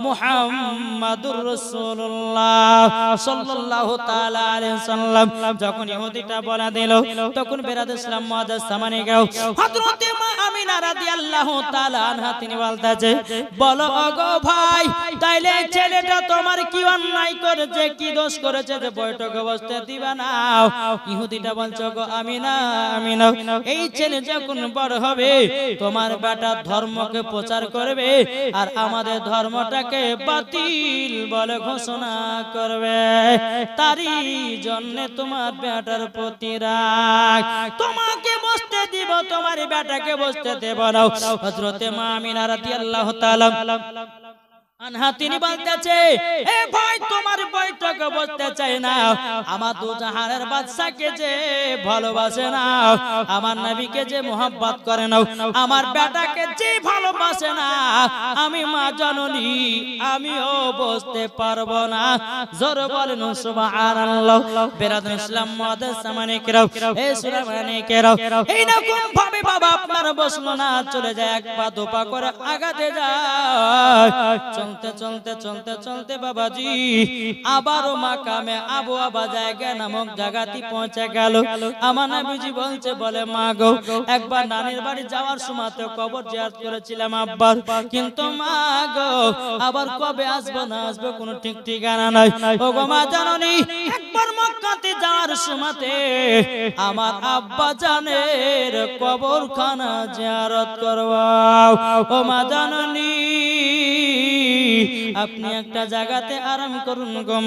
মুহাম্মাদুর রাসূলুল্লাহ সাল্লাল্লাহু তাআলা আলাইহি সাল্লাম। যখন ইহুদিটা বলা দিল, তখন বেরাদ ইসলাম মুআজ্জাজ সামানে গেল। হযরতে মা আমিনা রাদিয়াল্লাহু তাআলা আনহা তিনি বলতেছে, বলো ওগো ভাই, তাইলে ছেলেটা তোমার কি অন্যায় করেছে, কি দোষ করেছে যে বৈঠকে বসতে দিবা না? ইহুদিটা বলছে, গো আমিনা, আমিনা, এই ছেলে যখন বড় হবে তোমার বেটা ধর্মকে প্রচার করবে আর আমাদের ধর্মটাকে বাতিল বলে ঘোষণা করবে, তারই জন্য তোমার বেটার প্রতি রাগ, তোমাকে বসতে দিব, তোমার বেটাকে বসতে দেব না। হযরতে মা আমিনা রাদিয়াল্লাহু তাআলা আনহা তিনি বলতেছে, এ ভাই তোমার বৈঠকে বসতে চাই না, আমার দু জাহানের বাদশাকে যে ভালোবাসে না, আমার নবীকে যে মোহাব্বত করে না, আমার বেটাকে যে ভালোবাসে না, আমি মা জননী আমিও বসতে পারবো না। জোর বলেন সুবহানাল্লাহ। বেরাদুল ইসলাম মুআদ্দাস সামানে কেরাও, এ সুরামানে কেরাও, এইরকম ভাবে বাবা আপনার বসলো না, চলে যায় এক পা দু পা করে আগাতে যায়। চলতে চলতে চলতে চলতে বাবাজি আবারও মাকামে আবু আবা জায়গা নামক জায়গাতে পৌঁছে গেল। আমার নবীজি বলছে, বলে মা গো, একবার নানির বাড়ি যাওয়ার সময়তে কবর জিয়ারত করেছিলাম আব্বার, কিন্তু মা গো আবার কবে আসবো না আসবো কোনো ঠিক ঠিকানা নাই। ও গো মা জননী, একবার মক্কাতে যাওয়ার সময়তে আমার আব্বা জানের কবরখানা জিয়ারত করবাও। ও মা জননী, আপনি একটা জায়গাতে আরাম করুন গো।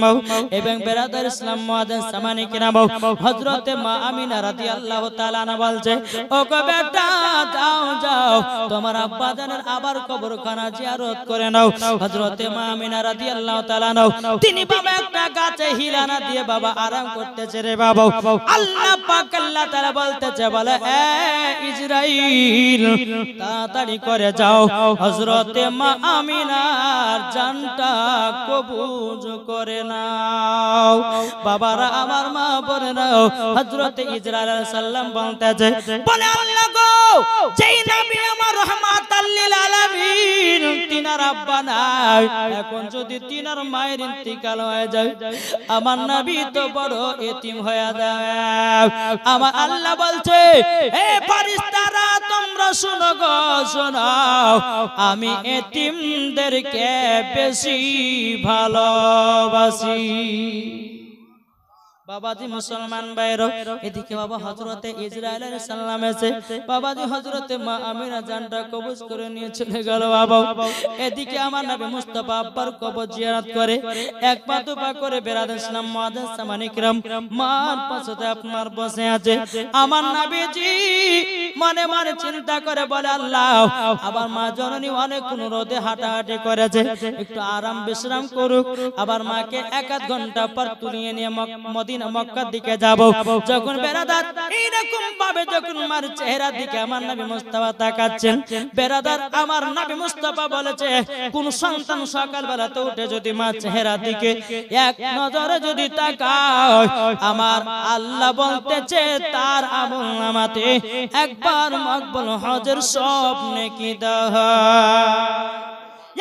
এবং বেরাদার ইসলাম মুআদ্দাস সামানে কিরাম, হযরতে মা আমিনা রাদিয়াল্লাহু তাআলা আনহা বলছে, ও গো বেটা যাও যাও, তোমার আব্বা জানের আবার কবরখানা জিয়ারত করে নাও। হযরতে মা আমিনা রাদিয়াল্লাহু তাআলা আনহা তিনি বাবা একটা গাছে হিলানা দিয়ে বাবা আরাম করতেছে রে বাবা। আল্লাহ পাক আল্লাহ তাআলা বলতেছে, বলে এ ইসরাইল তাড়াতাড়ি করে যাও, হযরতে মা আমিনার জানটা কবুজ করে নাও। বাবারা আমার মা বলে নাও, হযরতে ইসরাইল আলাইহিস সালাম বলতেছে, বলে আল্লাহ গো, যেই নবী আমার রাহমাতাল লিল আলামিন তিনার আব্বা নাই, এখন যদি তিনার মায়ের ইন্তিকাল হয়ে যায়, আমার নবী তো বড় এতিম হয়ে যাবে। আমার আল্লাহ বলছে, এ ফেরেশতারা তোমরা শুনো গো শোনো, আমি এতিমদেরকে বেশি ভালোবাসি। বাবাজি মুসলমান ভাইরা, এদিকে বাবা হযরতে ইসরাইল আলাইহিস সালাম এসে বাবাজি হযরতে মা আমিনা জানটা কবজ করে নিয়ে চলে গেল বাবা। এদিকে আমার নবী মুস্তাফা আব্বার কবর জিয়ারত করে এক পা দু পা করে বেরাদার ইসলাম মুআদ্দাস সামানে কিরাম মার পাশে আপনার বসে আছে। আমার নবীজি মনে মনে চিন্তা করে বলে, আল্লাহ আবার মা জননী অনেক রোদে হাঁটাহাঁটি করেছে, একটু আরাম বিশ্রাম করুক, আবার মাকে এক আধ ঘন্টা পর তুলিয়ে নিয়ে মদিনা মক্কার দিকে যাব। যখন বেরাদার এইরকম ভাবে যখন মার চেহারার দিকে আমার নবী মুস্তাফা তাকাচ্ছেন, বেরাদার আমার নবী মুস্তাফা বলেছে, কোন সন্তান সকালবেলাতে উঠে যদি মার চেহারার দিকে এক নজরে যদি তাকায়, আমার আল্লাহ বলতেছে তার আমলনামাতে একবার মকবুল হজের সব নেকি দেওয়া।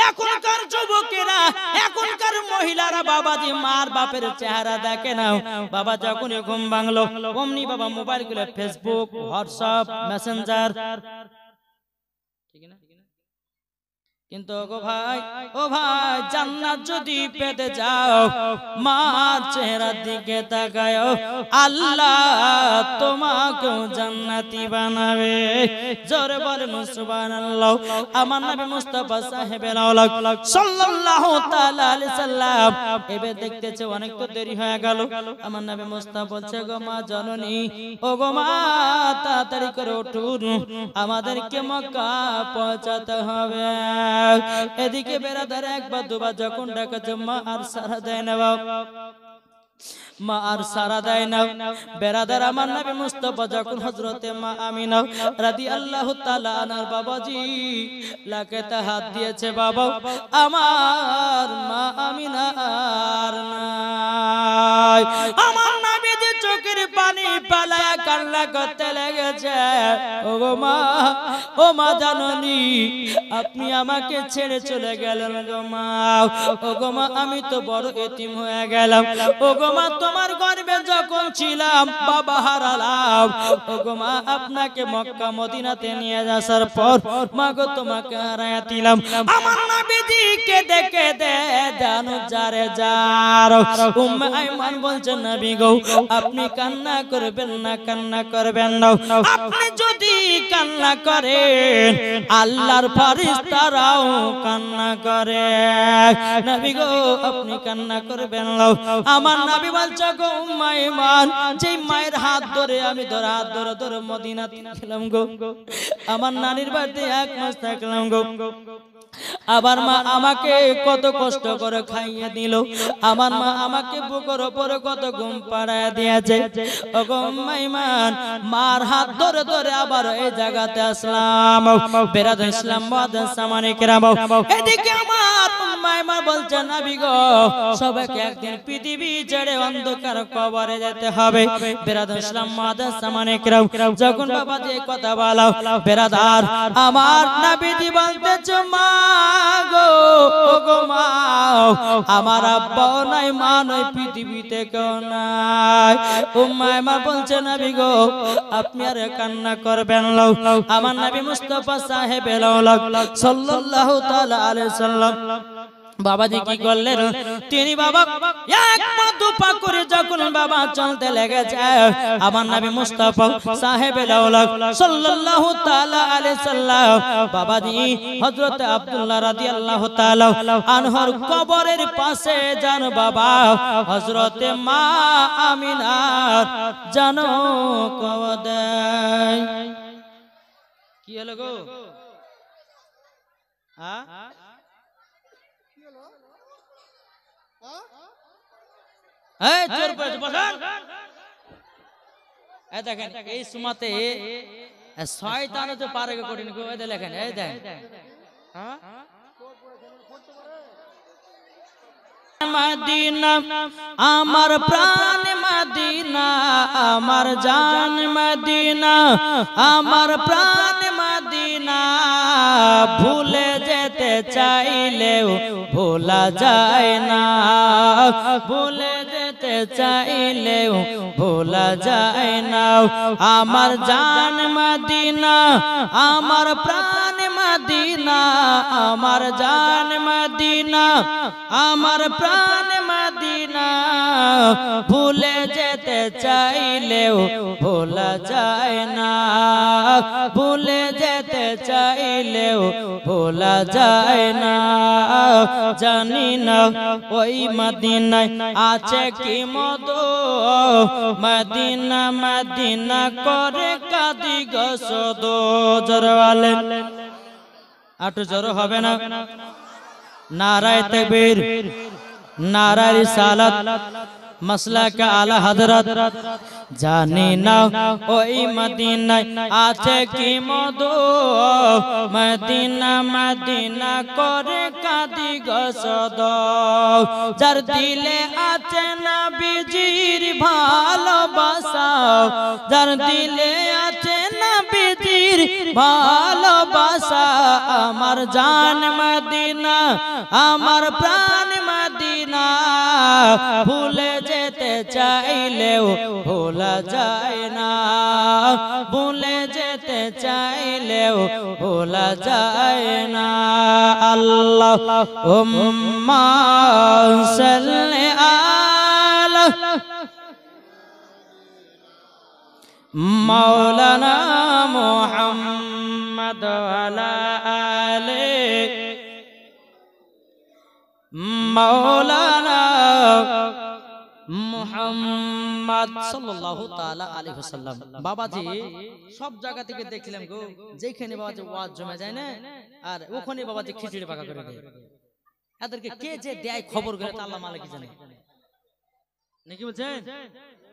এখনকার যুবকেরা এখনকার মহিলারা বাবাজি মার বাপের চেহারা দেখে না, বাবা যখন ঘুম ভাঙলো অমনি বাবা মোবাইল গুলো ফেসবুক হোয়াটসঅ্যাপ মেসেঞ্জার, ঠিক না? কিন্তু ও ভাই জান্নাত যদি পেতে যাও মার চেহারার দিকে তাকায়, আল্লাহ তোমাকে জান্নাতি বানাবে। জোরে বলেন সুবহানাল্লাহ। আমার নবী মুস্তাফা সাহেবের আওলাদ সাল্লাল্লাহু তাআলা আলাইহি সাল্লাম এবে দেখতেছে অনেক তো দেরি হয়ে গেল। আমার নবী মুস্তাফা বলছে, গো মা জননী, ও গো মা তাড়াতাড়ি করে উঠুন, আমাদেরকে মক্কা পৌঁছাতে হবে। এদিকে বেরাদার একবার দুবার যখন ডাকাছে মা আর সারা দেয় না, মা আর সারা দেয় না। বেরাদার আমার নবী মুস্তাফা যখন হযরতে মা আমিনা রাদিয়াল্লাহু তাআলা আনহার বাবাজি লাকেতে হাত দিয়েছে, বাবা আমার মা আমিনা আর নাই। আমার নবী যে চোখের পানি পালায়া কান্না করতে লেগেছে, ও গো মা, ও মা জননী, আপনি আমাকে ছেড়ে চলে গেলেন গো মা। ও গো মা, আমি তো বড় এতিম হয়ে গেলাম। ও গো মা, তোমার গর্ভে যখন ছিলাম বাবা হারালাম। ও গো মা, আপনাকে মক্কা মদিনাতে নিয়ে আসার পর মা গো তোমাকে হারায়া দিলাম। আমার নবীজিকে দেখে দে জানো যারে যার। উম্মে আইমান বলছেন, নবী গো আপনি কান্না করবেন না, কান্না করবেন না। আপনি যদি কান্না করেন আল্লাহর ফেরেশতারাও কান্না করে। নবী গো আপনি কান্না করবেন না। আমার নবী বলছে, গো উম্মে আইমান, যে মায়ের হাত ধরে আমি হাত ধরে ধরে মদিনাতে গেলাম গো, আমার নানির বাড়িতে এক মাস থাকলাম গো। আমার মা আমাকে কত কষ্ট করে খাইয়ে দিল, আমার মা আমাকে বুকের উপরে কত ঘুম পাড়ায় দিয়েছে। ওগো মাইমান, মার হাত ধরে ধরে আবার এই জায়গাতে আসলাম। বেরাদুল ইসলাম মুআজ্জিন সামানে কেরাম, এদিকে আমার মাইমা বলছে নবী গো, সবাইকে একদিন পৃথিবী ছেড়ে অন্ধকার কবরে যেতে হবে। বেরাদুল ইসলাম মুআজ্জিন সামানে কেরাম, যখন বাবাজি এই কথা বলা, বেরাদার আমার নবীজি বলতেছে মা গো, ওগো মা, আমার আব্বাও নাই, মা নাই, পৃথিবীতে কেউ নাই। মাইমা বলছে নবী গো, আপনি আর কান্না করবেন না। আমার নবী মুস্তাফা সাহেব সাল্লাল্লাহু তাআলা আলাইহি সাল্লাম বাবাজি কি করলেন, তিনি বাবা এক পা দু পা করে যখন বাবা চলতে লেগেছে, আমার নবী মুস্তাফা সাহেব সাল্লাল্লাহু তাআলা আলাইহি সাল্লাম বাবাজি হযরত আব্দুল্লাহ রাদিয়াল্লাহু তাআলা আনহর কবরের পাশে যান বাবা হযরত মা আমিনার জানো কবর দেয়। কি হলো গো? হ্যাঁ এই সুমাতে শয়তান তো পারে কঠিন লেখেন। এই দেখেন মদিনা আমার প্রাণ মদিনা, আমার জান মদিনা, আমার প্রাণ মদিনা, ভুলে যেতে চাইলেও ভোলা যায় না, ভুলে যেতে চাইলেও ভোলা যায় না। আমার জান মদিনা, আমার প্রাণ মদিনা, আমার জান মদিনা, আমার প্রাণ মদিনা, ভুলে যেতে চাইলেও ভোলা যায় না, ভুলে যেতে চাইলেও ভোলা যায় না। জানি না ওই মদিনায় আছে কি মধু, মদিনা মদিনা করে কাঁদি গো শুধু। জোরওয়ালে আটু জোর হবে না? নারায়ে তাকবীর, নারায়ে রিসালাত, মাসলাক আলা হযরত। জানি না ওই মদিনায় আছে কি মধু, মদিনা মদিনা করে কাঁদি গো শুধু। যার দিলে আছে নবীজির ভালোবাসা, যার দিলে আছে নবীজির ভালোবাসা, আমার জান মদিনা, আমার প্রাণ মদিনা, ভুলে যেতে চাইলেও ভোলা যায় না, ভুলে যেতে চাইলেও ভোলা যায় না। আল্লাহুম্মা সাল্লি আলা মাওলানা মুহাম্মদ ওয়ালা আলি মাওলানা মুহাম্মদ সাল্লাল্লাহু তাআলা আলাইহি ওয়াসাল্লাম। বাবাজি সব জায়গা থেকে দেখলাম গো, যেখানে বাবাজি ওয়াজ জমে যায় না, আর ওখানে বাবাজি খিচুড়ি পাকা করে দেয়। এদেরকে কে যে দেয় খবর করে আল্লাহ মালিক জানে, নাকি বলছেন?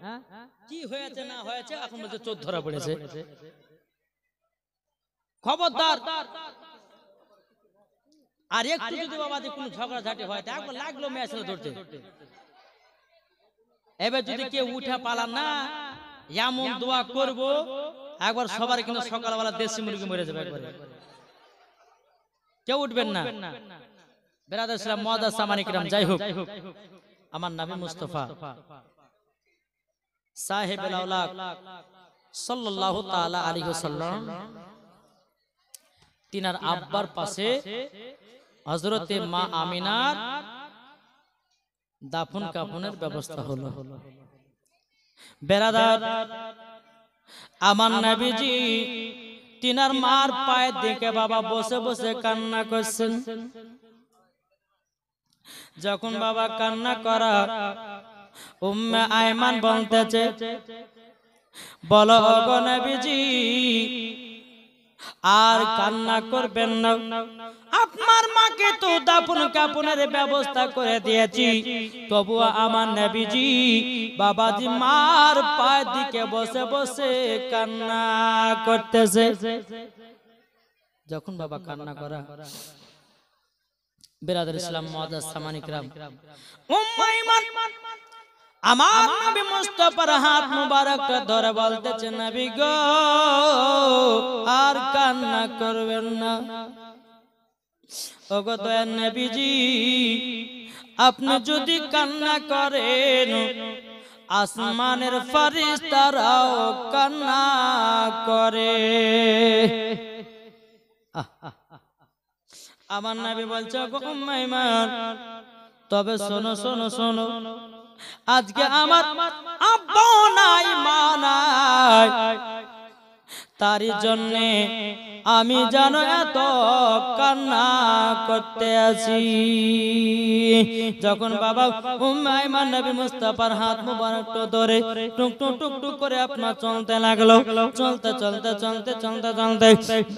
হ্যাঁ কি হয়েছে না হয়েছে এখন বলছে চোর ধরা পড়েছে। খবরদার, আর একটু যদি বাবাজি কোনো ঝগড়াঝাটি হয় একবার লাগলো মেয়ে ছেলে ধরতে, এবার যদি কেউ উঠে পালান না, এমন দোয়া করব একবার সবার কিন্তু সকালবেলা দেশি মুরগি মরে যাবে একবারে, কেউ উঠবেন না। বেরাদার ইসলাম মুআজ্জিন সামানে কিরাম, যাই হোক আমার নবী মুস্তাফা সাহেবুল আওলাদ সাল্লাল্লাহু তাআলা আলাইহি ওয়াসাল্লাম তিনার আব্বার পাশে হযরতে মা আমিনার দাফন কাফনের ব্যবস্থা হলো। বেরাদার আমার নবীজি তিনার মার পায়ে দেখে বাবা বসে বসে কান্না করছেন। যখন বাবা কান্না করা, উম্মে আয়মান বলতেছে, বলো গো নবীজি আর কান্না করবেন না, আপনার মাকে তো দাফন কাফনের ব্যবস্থা করে দিয়েছি, তবু আমার নবীজি বাবাজি মার পায়ের দিকে বসে বসে কান্না করতেছে। যখন বাবা কান্না করা, বিরাদর ইসলাম মুআজ্জাজ সামানী কিরাম, উম্মে ঈমান আমার নবী মুস্তাফার হাত মুবারকটা ধরে বলতেছে, নবী গো আর কান্না করবেন না। ওগো দয়ার নবীজি, আপনি যদি কান্না করেন আসমানের ফেরেশতারাও কান্না করে। আমার নবী বলছে, ওগো উম্মে ঈমান, তবে শোনো শোনো শোনো, আজকে আমার আব্বা নাই মা নাই, তারই জন্য আমি জানো এত কান্না করতে আছি। যখন বাবা উম্মে ঈমান নবী মুস্তাফার হাত মুবারক ধরে টুক টুক টুক টুক করে আপনার চলতে লাগলো, চলতে চলতে চলতে চলতে চলতে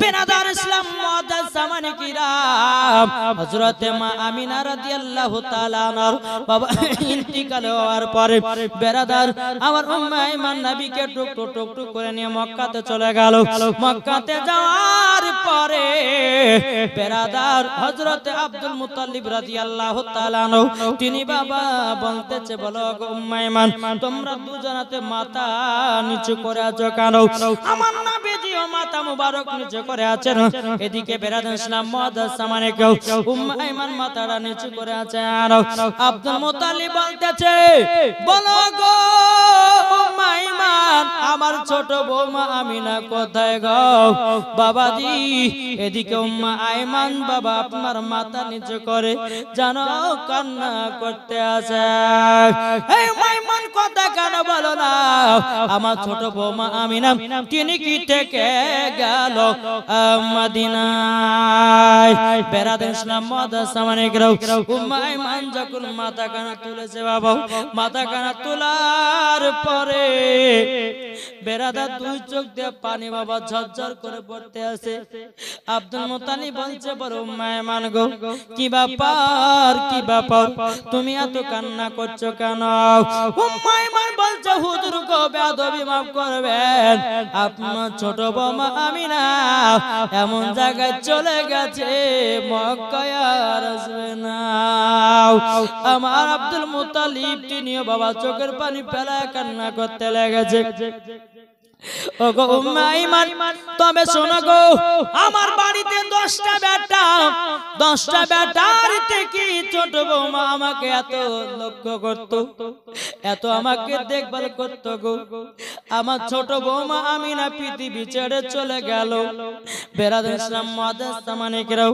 বিরাদর ইসলাম মুআজ্জাজ সামানী কিরাম, হযরত মা আমিনা রাদিয়াল্লাহু তাআলা আনহার বাবা ইন্তিকাল হওয়ার পরে বিরাদর আমার উম্মে ঈমান নবীকে টুক টুক টুক টুক করে নিয়ে মক্কাতে চলে গেল। মক্কাতে যাওয়ার পরে বিরাদর হযরত আব্দুল মুত্তালিব রাদিয়াল্লাহু তাআলা আনহু তিনি বাবা বলতেছে, বলো গো উম্মে ঈমান, তোমরা দুজনাতে মাথা নিচু করে আছো কেন? আমার নবীজিও মাথা মুবারক নিচু করে আছেন, এদিকে বিরাদর ইসলাম মুআজ্জাজ সামানী কেউ উম্মে ঈমান মাথাটা নিচু করে আছে। আর আব্দুল মুত্তালিব বলতেছে, বলো গো উম্মে ঈমান, আমার ছোট বৌমা আমিনা কোথায় গো? বাবাজি এদিকে উম্মে ঈমান বাবা আপনার মাথা নিচু করে জানো কান্না করতে আছে। এই উম্মে ঈমান কথা কেন বলো না? আমার ছোট বৌমা আমিনা তিনি কি থেকে গেল মদিনায়। বিরাদর ইসলাম মুআজ্জাজ সামানী কেউ উম্মে ঈমান যখন মাথা কানা তুলেছে, বাবা মাথা কানা তোলার পরে বিরাদর দুই চোখ দিয়ে পানি বাবা ঝরঝর করে পড়তে আছে। আব্দুল মুত্তালিব বলছে, বড় উম্মে ঈমান গো, কি ব্যাপার কি ব্যাপার, তুমি এত কান্না করছো কেন? উম্মে ঈমান বলছে, হুজুর গো বেয়াদবি মাফ করবেন, আপনার ছোট বৌমা আমিনা এমন জায়গায় চলে গেছে মক্কায় আর আসবে না। আমার আব্দুল মুত্তালিব তিনিও বাবা চোখের পানি ফেলায় কান্না করতে লেগেছে। ওগো উম্মে ঈমান, তবে শোনো গো, আমার বাড়িতে 10টা বেটা, 10টা বেটার থেকে ছোট বৌমা আমাকে এত লক্ষ্য করত, এত আমাকে দেখভাল করত গো। আমার ছোট বৌমা আমিনা পৃথিবী ছেড়ে চলে গেল। বিরাদর ইসলাম মুআজ্জাজ সামানী কেউ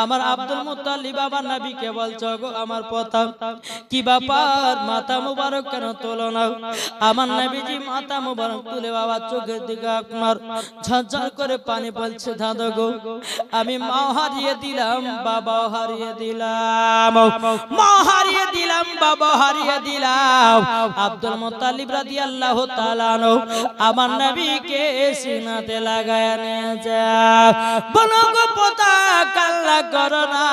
আমার আব্দুল মুত্তালিব বাবা নবীকে বলছো, গো আমার পথা কি ব্যাপার, মাথা মুবারক কেন তোলো না? আমার নবীজি মাথা মুবারক তুলে বাবা চোখের দিকে আপনার ঝরঝর করে পানি পড়ছে। দাদা গো, আমি মা হারিয়ে দিলাম, বাবা হারিয়ে দিলাম, মা হারিয়ে দিলাম, বাবা হারিয়ে দিলাম। আব্দুল মুত্তালিব রাদিয়াল্লাহু তাআলা আনহু আমার নবীকে সিনাতে লাগায়া নিয়েছে। বলো গো পোতা, কান্না করো না,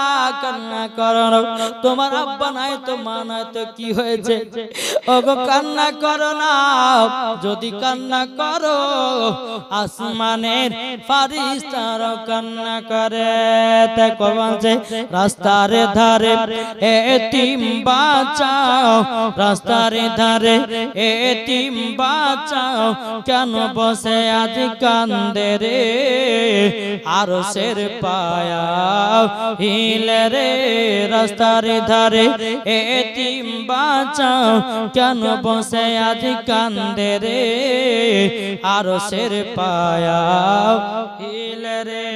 কান্না করো না, তোমার আব্বা নাই তো মা নাই তো কি হয়েছে? ওগো কান্না করো না, যদি কান্না করো আসমানের ফেরেশতারা কান্না করে। তাই বলছে, রাস্তার ধারে এতিম বাঁচাও, রাস্তার ধারে এতিম বাঁচাও, কেন বসে আজ কান্দে রে আরশের পায়া হিলে রে। রাস্তার ধারে এতিম বাঁচাও, কেন বসে আজ কান্দে রে আরশের পায়া হিলে রে।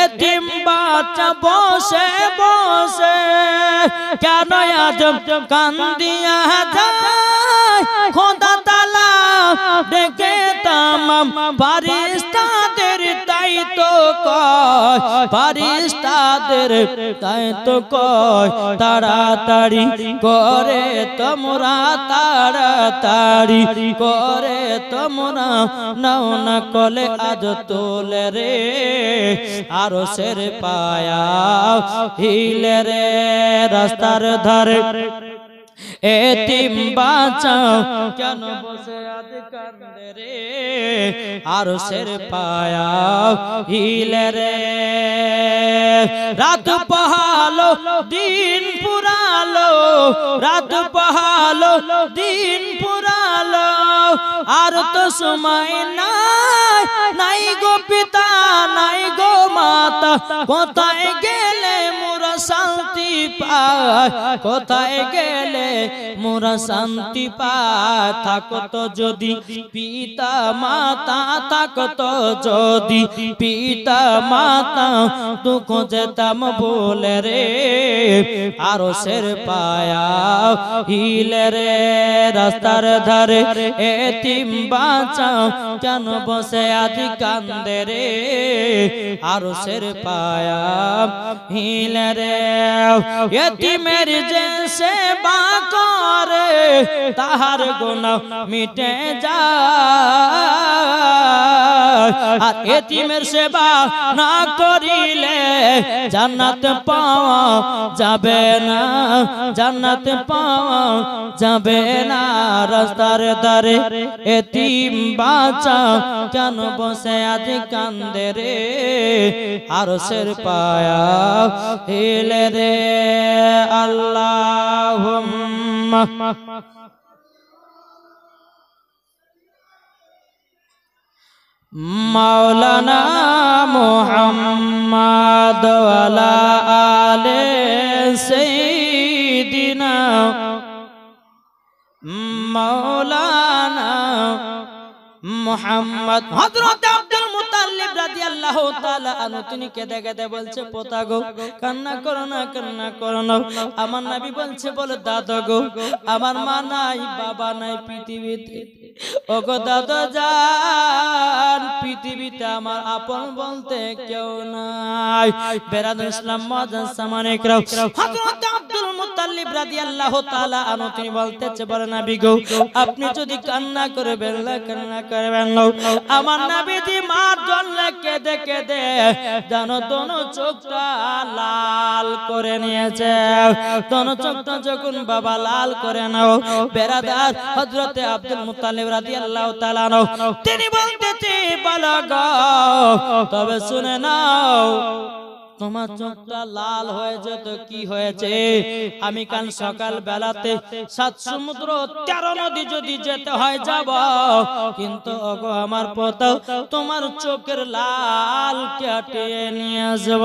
এতিম বাচ্চা বসে বসে কেন আজ কান্দিয়া যায়, খোদা তাআলা ডেকে তামাম ফারিস্তাদের তাই তো কয়, ফারিস্তাদের তাই তো কয়, তাড়াতাড়ি করে তোমরা, তাড়াতাড়ি করে তোমরা নাও না কলে আজ তোলে রে আরশের পায়া হিলে রে রাস্তার ধারে এতিম বাঁচাও কেন বসে আজ কান্দে রে আরশের পায়া হিলে রে রাত পাহালো দিন পুরালো, রাত পাহালো দিন পুরালো আর তো সময় নাই, নাই গো পিতা নাই গো মাতা, কোথায় গেলে মোরা শান্তি পায়, কোথায় গেলে মোরা শান্তি পায়, থাকতো যদি পিতা মাতা, থাকতো যদি পিতা মাতা দুঃখ যেতাম বলে রে আরশের পায়া হিলে রে রাস্তার ধারে এতিম বাঁচাও কেন বসে আজ কান্দে রে আরশের পায়া হিলে রে এতিমের যে সেবা করে তাহার গুনাহ মিটে যায়, আর এতিমের সেবা না করিলে জান্নাত পাওয়া যাবে না, জান্নাত পাওয়া যাবে না রাস্তার ধারে এতিম বাঁচাও কেন বসে আজ কান্দে রে আরশের পায়া হিলে রে আল্লাহুম্মা মাওলানা মুহাম্মদ ওয়ালা আলে সাইয়্যিদিনা মাওলানা মুহাম্মদ হযরত আব্দুল মুত্তালিব রাদিয়াল্লাহু তাআলা আনহু তিনি কেঁদে কেঁদে বলছে পোতা গো কান্না করো না, কান্না করো না। আমার নবী বলছে বলে দাদা গো আমার মা নাই বাবা নাই পৃথিবীতে, ওগো দাদা জান পৃথিবীতে আমার আপন বলতে কেউ নাই। বেরাদুল ইসলাম মুআজ্জাজ সামানে ইকরাম হযরত আব্দুল মুত্তালিব রাদিয়াল্লাহু তাআলা আনহু তিনি বলতেছে বলে নবী গো আপনি যদি কান্না করবেন না, কান্না করবেন না। আমার নবীজি মার জন্য কেঁদে কেঁদে জানো দোনো চোখটা লাল করে নিয়েছে, দোনো চোখটা যখন বাবা লাল করে নাও বেরাদার হযরত আব্দুল মুত্তালিব রাদিয়াল্লাহু তাআলা আনহু তিনি বলতেছে বলো গো তবে শুনে নাও তোমার চোখটা লাল হয়েছে তো কি হয়েছে, আমি কাল সকাল বেলাতে 7 সমুদ্র 13 নদী যদি যেতে হয় যাব, কিন্তু ওগো আমার পোতা তোমার চোখের লাল কেটে নিয়ে আসব।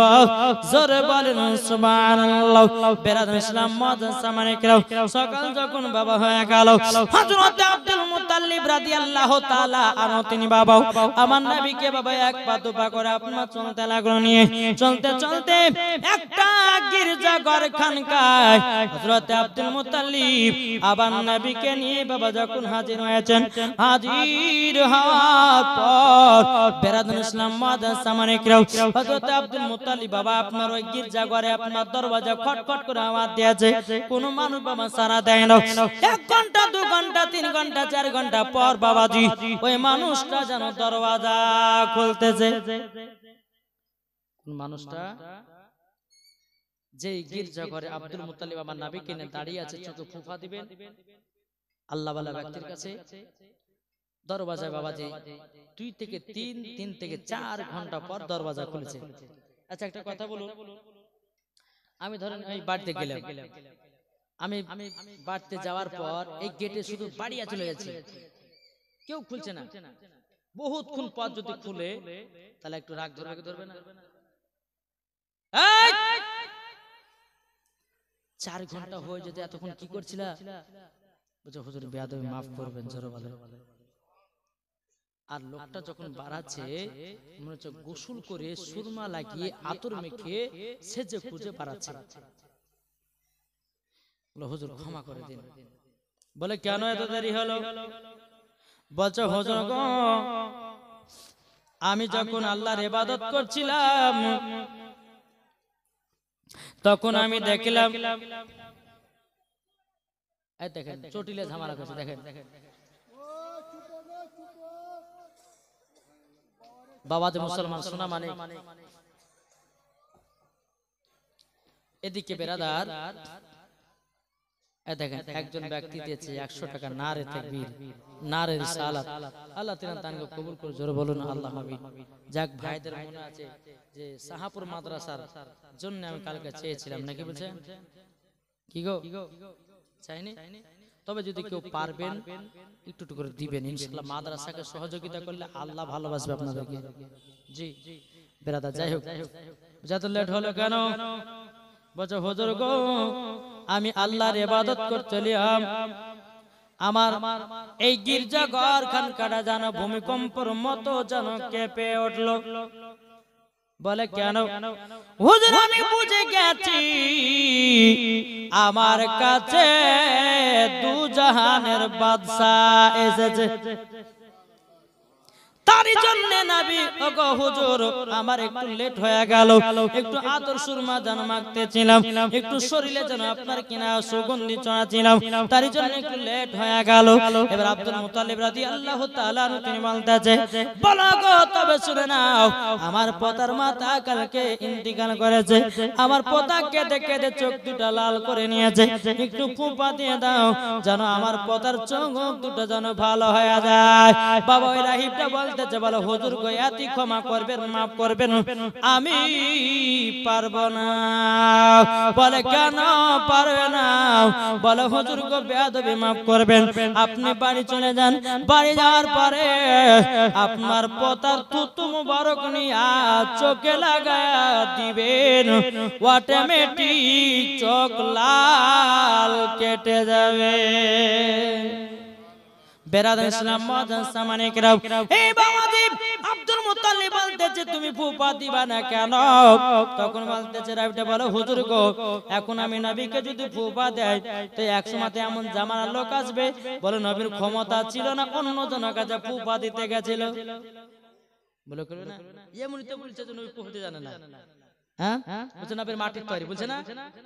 জোরে বলেন সুবহানাল্লাহ। বেরাদুল ইসলাম মুআজ্জাজ সামানে ইকরাম সকাল যখন বাবা হয়ে গেল হযরত আব্দুল মুত্তালিব রাদিয়াল্লাহু তাআলা আনহু তিনি বাবা আমার নবীকে বাবা এক পা দুপা করে আপনার চলতে লাগলো, নিয়ে চলতে চলতে একটা গির্জা ঘর খানকায় হযরত আব্দুল মুত্তালিব আবার নবীকে নিয়ে বাবা যখন হাজির হয়েছেন, হাজির হওয়ার পর বেরাদুল ইসলাম মুআজ্জাজ সামানে ইকরাম হযরত আব্দুল মুত্তালিব বাবা আপনার ওই গির্জা ঘরে আপনার দরজা খটখট করে আওয়াজ দিয়েছে, কোনো মানুষ বাবা সাড়া দেয় না। 1 ঘন্টা 2 ঘন্টা 3 ঘন্টা 4 ঘন্টা পর বাবাজি ওই মানুষটা যেন দরজা খুলতেছে। মানুষটা যে গির্জা ঘরে আব্দুল মুত্তালিব আমার নবীকে নিয়ে দাঁড়িয়ে আছে, চোখে ফুফা দিবেন আল্লাহ ওয়ালা ব্যক্তির কাছে দরওয়াজায় বাবাজি 2 থেকে 3 থেকে 4 ঘন্টা পর দরওয়াজা খুলেছে। আচ্ছা একটা কথা বলুন, আমি ধরেন এই বাড়িতে গেলাম, আমি বাড়িতে যাওয়ার পর এই গেটে শুধু বাড়িয়া চলে যাচ্ছে, কেউ খুলছে না, বহুতক্ষণ পর যদি খুলে তাহলে একটু রাগ ধরবে, ধরবে না? 4 ঘন্টা হয়ে যেতে এতক্ষণ কি করছিলা? বুঝো হুজুর বেয়াদবি মাফ করবেন, জোরে বলেন। আর লোকটা যখন বাড়াচ্ছে মনে হচ্ছে গোসল করে সুরমা লাগিয়ে আতর মেখে সেজে খুঁজে বাড়াচ্ছে। বলে হুজুর ক্ষমা করে দিন। বলে কেন এত দেরি হলো? বলছে হুজুর গো আমি যখন আল্লাহর ইবাদত করছিলাম তখন আমি দেখলাম, এই দেখেন চটিলে ঝামেলা করছে, দেখেন বাবা যে মুসলমান শোনা মানে এদিকে বেরাদার, দেখেন একজন ব্যক্তি দিয়েছে 100 টাকা, নারে তাকবীর, নারে রিসালাত, আল্লাহ তাআলা তাকে কবুল করে, জোরে বলুন আল্লাহ আমিন। যাক ভাইদের মনে আছে যে সাহাপুর মাদ্রাসার জন্য আমি কালকে চেয়েছিলাম, নাকি বলছেন কি গো, চাইনি? তবে যদি কেউ পারবেন একটু একটু করে দিবেন ইনশাআল্লাহ, মাদ্রাসাকে সহযোগিতা করলে আল্লাহ ভালোবাসবে আপনাদেরকে। জি বেরাদার, যাই হোক যত লেট হলো কেন? বলছে হুজুর গো আমি আল্লাহর ইবাদত করছিলাম, আমার এই গির্জা ঘর খানকাটা যেন ভূমিকম্পের মতো যেন কেঁপে উঠলো। বলে কেন? হুজুর আমি বুঝে গেছি আমার কাছে দু জাহানের বাদশা এসেছে, তারই জন্য নবী ওগো হুজুর আমার একটু লেট হয়ে গেল, একটু আতর সুরমা যেন মাখতেছিলাম, একটু শরীরে যেন আপনার কিনা সুগন্ধি ছড়াচ্ছিলাম, তারই জন্য একটু লেট হয়ে গেল। এবার আব্দুল মুত্তালিব রাদিয়াল্লাহু তাআলা তিনি বলতেছে, বলো গো তবে শুনে নাও, আমার পোতার মাতা কালকে ইন্তিকাল করেছে, আমার পোতা কেঁদে কেঁদে চোখ দুটো লাল করে নিয়েছে, একটু ফুপা দিয়ে দাও যেন আমার পোতার চোখ দুটো যেন ভালো হয়ে যায়। বাবা ওই রাহিবটা বলতেছে, বলো হুজুর গো এতি ক্ষমা করবেন, মাফ করবেন, আমি পারবো না। বলে কেন পারবে না? বলে হুজুর গো বেয়াদবি মাফ করবেন, আপনি বাড়ি চলে যান, বাড়ি যাওয়ার পরে আপনার পোতার থুতু মুবারক নিয়ে চোখে লাগায়া দিবেন, অটোমেটিক চোখ লাল কেটে যাবে। বেরাদার ইসলাম মুআজ্জাজ সামানে কিরাম, এই বাবাজি আব্দুল মুত্তালিব বলতেছে তুমি ফুপা দিবা না কেন? তখন বলতেছে রাবিটা, বলো হুজুর গো এখন আমি নবীকে যদি ফুপা দেয় তো এক সময়তে এমন জামানার লোক আসবে, বলে নবীর ক্ষমতা ছিল না, অন্য জনের কাছে ফুপা দিতে গেছিল। বলে করবে না, এমনই তো বলছে যে নবী ফুপা দিতে জানে না, হ্যাঁ বলছে নবীর মাটির তৈরি, বলছে না?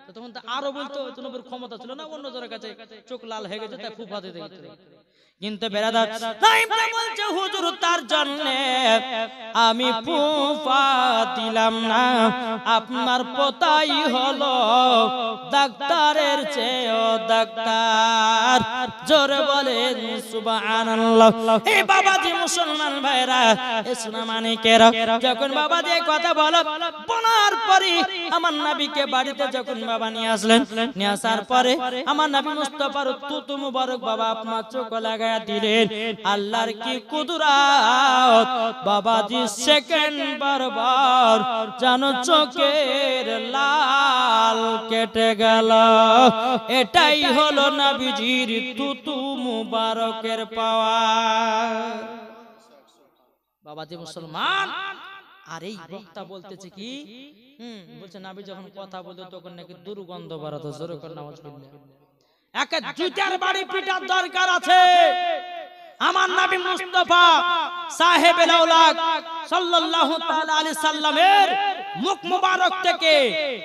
তো তখন তো আরো বলতো নবীর ক্ষমতা ছিল না, অন্য জনের কাছে চোখ লাল হয়ে গেছে তাই ফুপা দিতে গেছিল। কিন্তু বেরাদার নাইমরা বলছে হুজুর তার জন্য আমি ফুফা দিলাম না, আপনার পোতাই হলো ডাক্তারের চেয়েও ডাক্তার, জোরে বলেন সুবহানাল্লাহ। এই বাবাজি মুসলমান ভাইরা এ সোনা মানিকেরা, যখন বাবাজি কথা বলো বলার পরে আমার নবীকে বাড়িতে যখন বাবা নিয়ে আসলেন, নিয়ে আসার পরে আমার নবী মুস্তাফার থুতু মুবারক বাবা আপনার চোখ লাগায় দিলেন। আল্লাহর কি কুদরত, বাবাজি সেকেন্ড বারবার জানো চোখের লাল কেটে গেল। এটাই হলো নবীজির থুতু মুবারকের পাওয়ার। বাবাজি মুসলমান, আর এই বক্তা বলতেছে কি বলছে নবী যখন কথা বলতো তখন নাকি দুর্গন্ধ বেরোতো, জোরে করে নামাজ পড়লে একে জুতার বাড়ি পিটার দরকার আছে। আমার নবী মুস্তাফা সাহেবুল আওলাদ সাল্লাল্লাহু তাআলা আলাইহি সাল্লামের মুখ মুবারক থেকে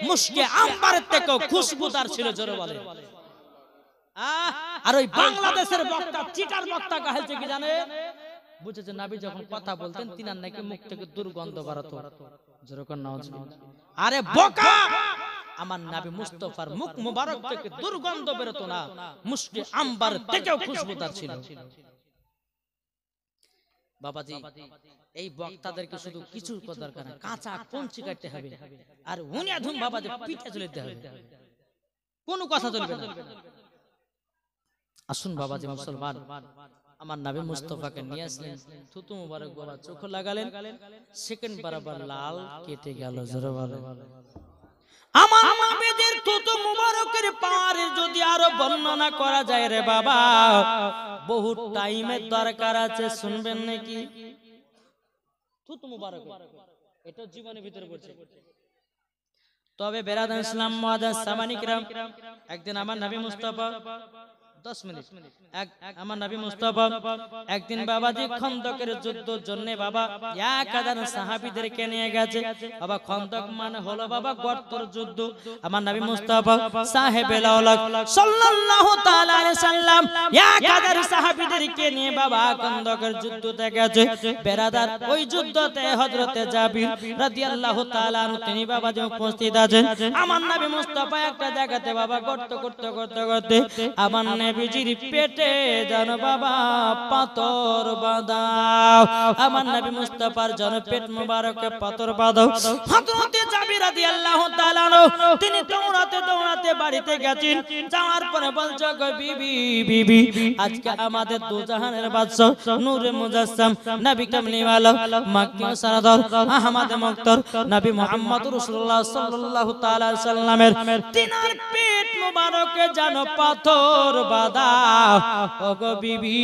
মুশকে আম্বারের থেকে খুশবুদার ছিল, জোরে বলে। আর ওই বাংলাদেশের বক্তা চিটার বক্তা কাহিলছে কি জানে, বুঝেছে নবী যখন কথা বলতেন তিনার নাকি মুখ থেকে দুর্গন্ধ বেরোতো, জোরে করে নামাজ পড়লে। আরে বোকা, আমার নবী মুস্তাফার মুখ মুবারক থেকে দুর্গন্ধ বেরোতো না, মুশকে আম্বার থেকেও খুশবুদার ছিল। বাবাজি এই বক্তাদেরকে শুধু কিছু দরকার না, কাঁচা কঞ্চি কাটতে হবে আর উনিয়া ধুম বাবাজি পিঠে চলতে হবে, কোনো কথা চলবে না। আসুন বাবাজি মুসলমান, আমার নবী মুস্তাফাকে নিয়ে আসলেন, থুতু মুবারক বাবা চোখ লাগালেন, সেকেন্ড বরাবর লাল কেটে গেল, জোরে বলে। আমার নবীর থুতু মুবারকের পারে যদি আরো বর্ণনা করা যায় রে বাবা, বহু টাইমের দরকার আছে, শুনবেন নাকি? থুতু মুবারক এটা জীবনের ভিতরে পড়ছে। তবে বেরাদার ইসলাম মুআজ্জাজ সামানি কিরাম, একদিন আমার নবী মুস্তাফা 10 মিনিট। আমার নবী মুস্তাফা একদিন বাবাজি খন্দকের যুদ্ধের জন্য বাবা 1000 সাহাবীদেরকে নিয়ে গেছে। বাবা খন্দক মানে হলো বাবা গর্তের যুদ্ধ। আমার নবী মুস্তাফা সাহেবে লাওলাক সাল্লাল্লাহু তাআলা আলাইহি সাল্লাম 1000 সাহাবীদেরকে নিয়ে বাবা খন্দকের যুদ্ধতে গেছে। বেরাদার ওই যুদ্ধতে হযরতে জাবির রাদিয়াল্লাহু তাআলা আনহু তিনি বাবাজি উপস্থিত আছেন। আমার নবী মুস্তাফা একটা জায়গাতে বাবা গর্ত করতে করতে করতে আমার নবীজির পেটে যেন বাবা পাথর বাঁধাও। আমার নবী মুস্তাফার যেন পেট মোবারকে পাথর বাঁধাও। হযরতে জাবির রাদিয়াল্লাহু তাআলা আনহু তিনি দৌড়াতে দৌড়াতে বাড়িতে গেছেন। যাওয়ার পরে বলছে গো বিবি বিবি আজকে আমাদের দু জাহানের বাদশা নূরে মুজাসসাম নবী কামলিওয়ালা মাক্কি সারাদার আহমদ মুক্তার নবী মুহাম্মদ রাসূলুল্লাহ সাল্লাল্লাহু তাআলা আলাইহি সাল্লামের তিনার পেট মোবারকে যেন পাথর বাঁধাও। ওগো বিবি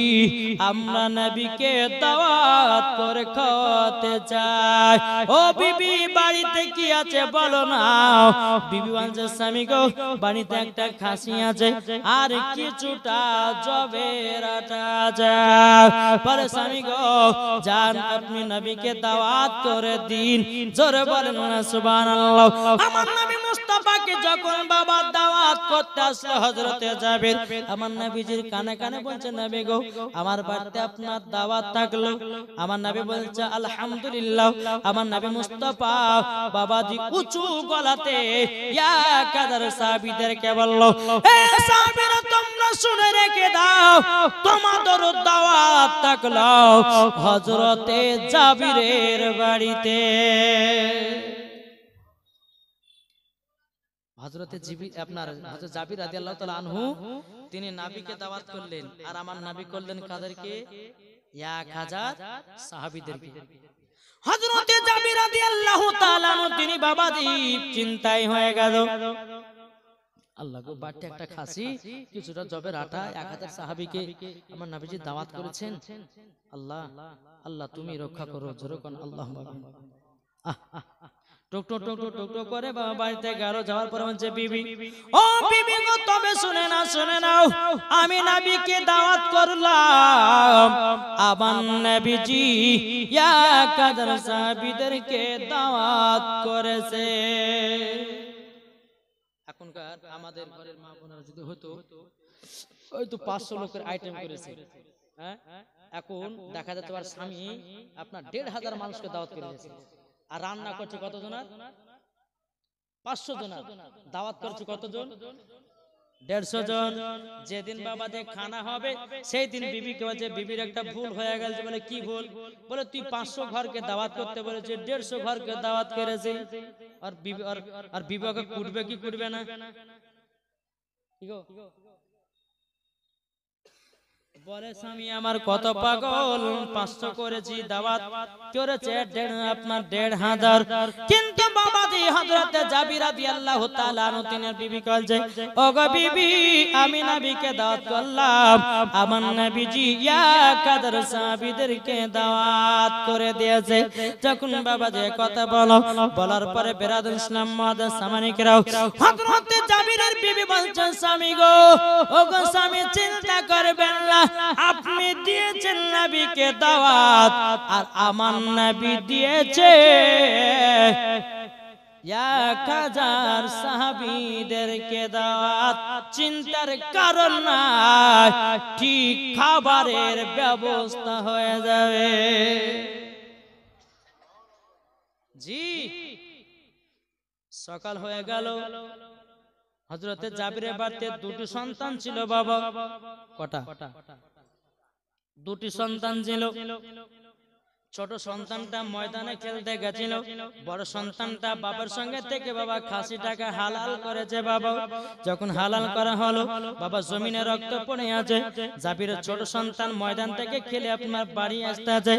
আমরা নবীকে দাওয়াত করে খাওয়াতে চাই। ও বিবি বাড়িতে কি আছে বলো না। বিবি বলছে স্বামী গো বাড়িতে একটা খাসি আছে আর কিছুটা জবের আটা আছে। পরে স্বামী গো যান আপনি নবীকে দাওয়াত করে দিন। জোরে বলেন না সুবহানাল্লাহ। আমার নবী মুস্তাফাকে যখন বাবা দাওয়াত করতে আসলো হযরতে জাবির আমার নবীজির কানে কানে বলছে নবী গো আমার বাড়িতে আপনার দাওয়াত থাকলো। আমার নবী বলছে আলহামদুলিল্লাহ। আমার নবী মুস্তাফা বাবাজি উঁচু গলাতে 1000 সাহাবীদেরকে বলল এ সাহাবীরা তোমরা শুনে রেখে দাও তোমাদের দাওয়াত থাকলো হযরতে জাবিরের বাড়িতে। হযরতে আপনার হযরত জাবির রাদিয়াল্লাহু তাআলা আনহু তিনি নবীকে দাওয়াত করলেন আর আমার নবী করলেন কাদেরকে 1000 সাহাবীদেরকে। হযরতে জাবির রাদিয়াল্লাহু তাআলা আনহু তিনি বাবাজি চিন্তায় হয়ে গেল আল্লাহ গো বাড়িতে একটা খাসি কিছুটা জবের আটা 1000 সাহাবীকে আমার নবীজি দাওয়াত করেছেন। আল্লাহ আল্লাহ তুমি রক্ষা করো। জোরে কোন আল্লাহুম্মা টুক টুক টুক টুক টুক করে বাবা বাড়িতে গেল। যাওয়ার পর বলছে বিবি ও বিবি গো তবে শুনে নাও আমি নবীকে দাওয়াত করলাম। আমার নবীজি 1000 সাহাবীদেরকে দাওয়াত করেছে। এখনকার আমাদের ঘরের মা বোনেরা যদি হতো হয়তো 500 লোকের আইটেম করেছে। হ্যাঁ এখন দেখা যেতে পারে স্বামী আপনার 1500 মানুষকে দাওয়াত করেছে আর রান্না করছে কতজন? 500 জন। দাওয়াত করছে কতজন? 150 জন। যেদিন বাবাদের খানা হবে সেই দিন বিবিকে বলছে বিবির একটা ভুল হয়ে গেছে। বলে কি ভুল? বলে তুই 500 ঘরকে দাওয়াত করতে বলেছিস 150 ঘরকে দাওয়াত করেছিস। আর বিবাহকে কুটবে কি কুটবে না? কি গো বলে স্বামী আমার কত পাগল 500 করেছি দাওয়াত করেছে আপনার 1500। কিন্তু বাবাজি হযরতে জাবির রাদিয়াল্লাহু তাআলা আনহু তিনার বিবি কইছে ওগো বিবি আমি নবীকে দাওয়াত করলাম। আমার নবীজি 1000 সাহাবীদেরকে দাওয়াত করে দিয়েছে। যখন বাবাজি কথা বলার পরে বেরাদুল ইসলাম মুআদ্দাস সামানিকরাও হযরতে জাবিরের বিবি বলছেন স্বামী গো ওগো স্বামী চিন্তা করবেন না আপনি দিয়েছেন নবীকে দাওয়াত আর আমার নবী দিয়েছে 1000 সাহাবীদেরকে দাওয়াত। চিন্তার কারণ নাই ঠিক খাবারের ব্যবস্থা হয়ে যাবে। জি সকাল হয়ে গেল। হযরতে জাবিরের বাড়িতে 2টি সন্তান ছিল বাবা। কটা? 2টি সন্তান ছিল। ছোট সন্তানটা ময়দানে খেলতে গেছিল, বড় সন্তানটা বাবার সঙ্গে থেকে বাবা খাসিটাকে হালাল করেছে। বাবা যখন হালাল করা হলো বাবা জমিনে রক্ত পড়ে আছে। জাবিরের ছোট সন্তান ময়দান থেকে খেলে আপনার বাড়ি আসতে আছে।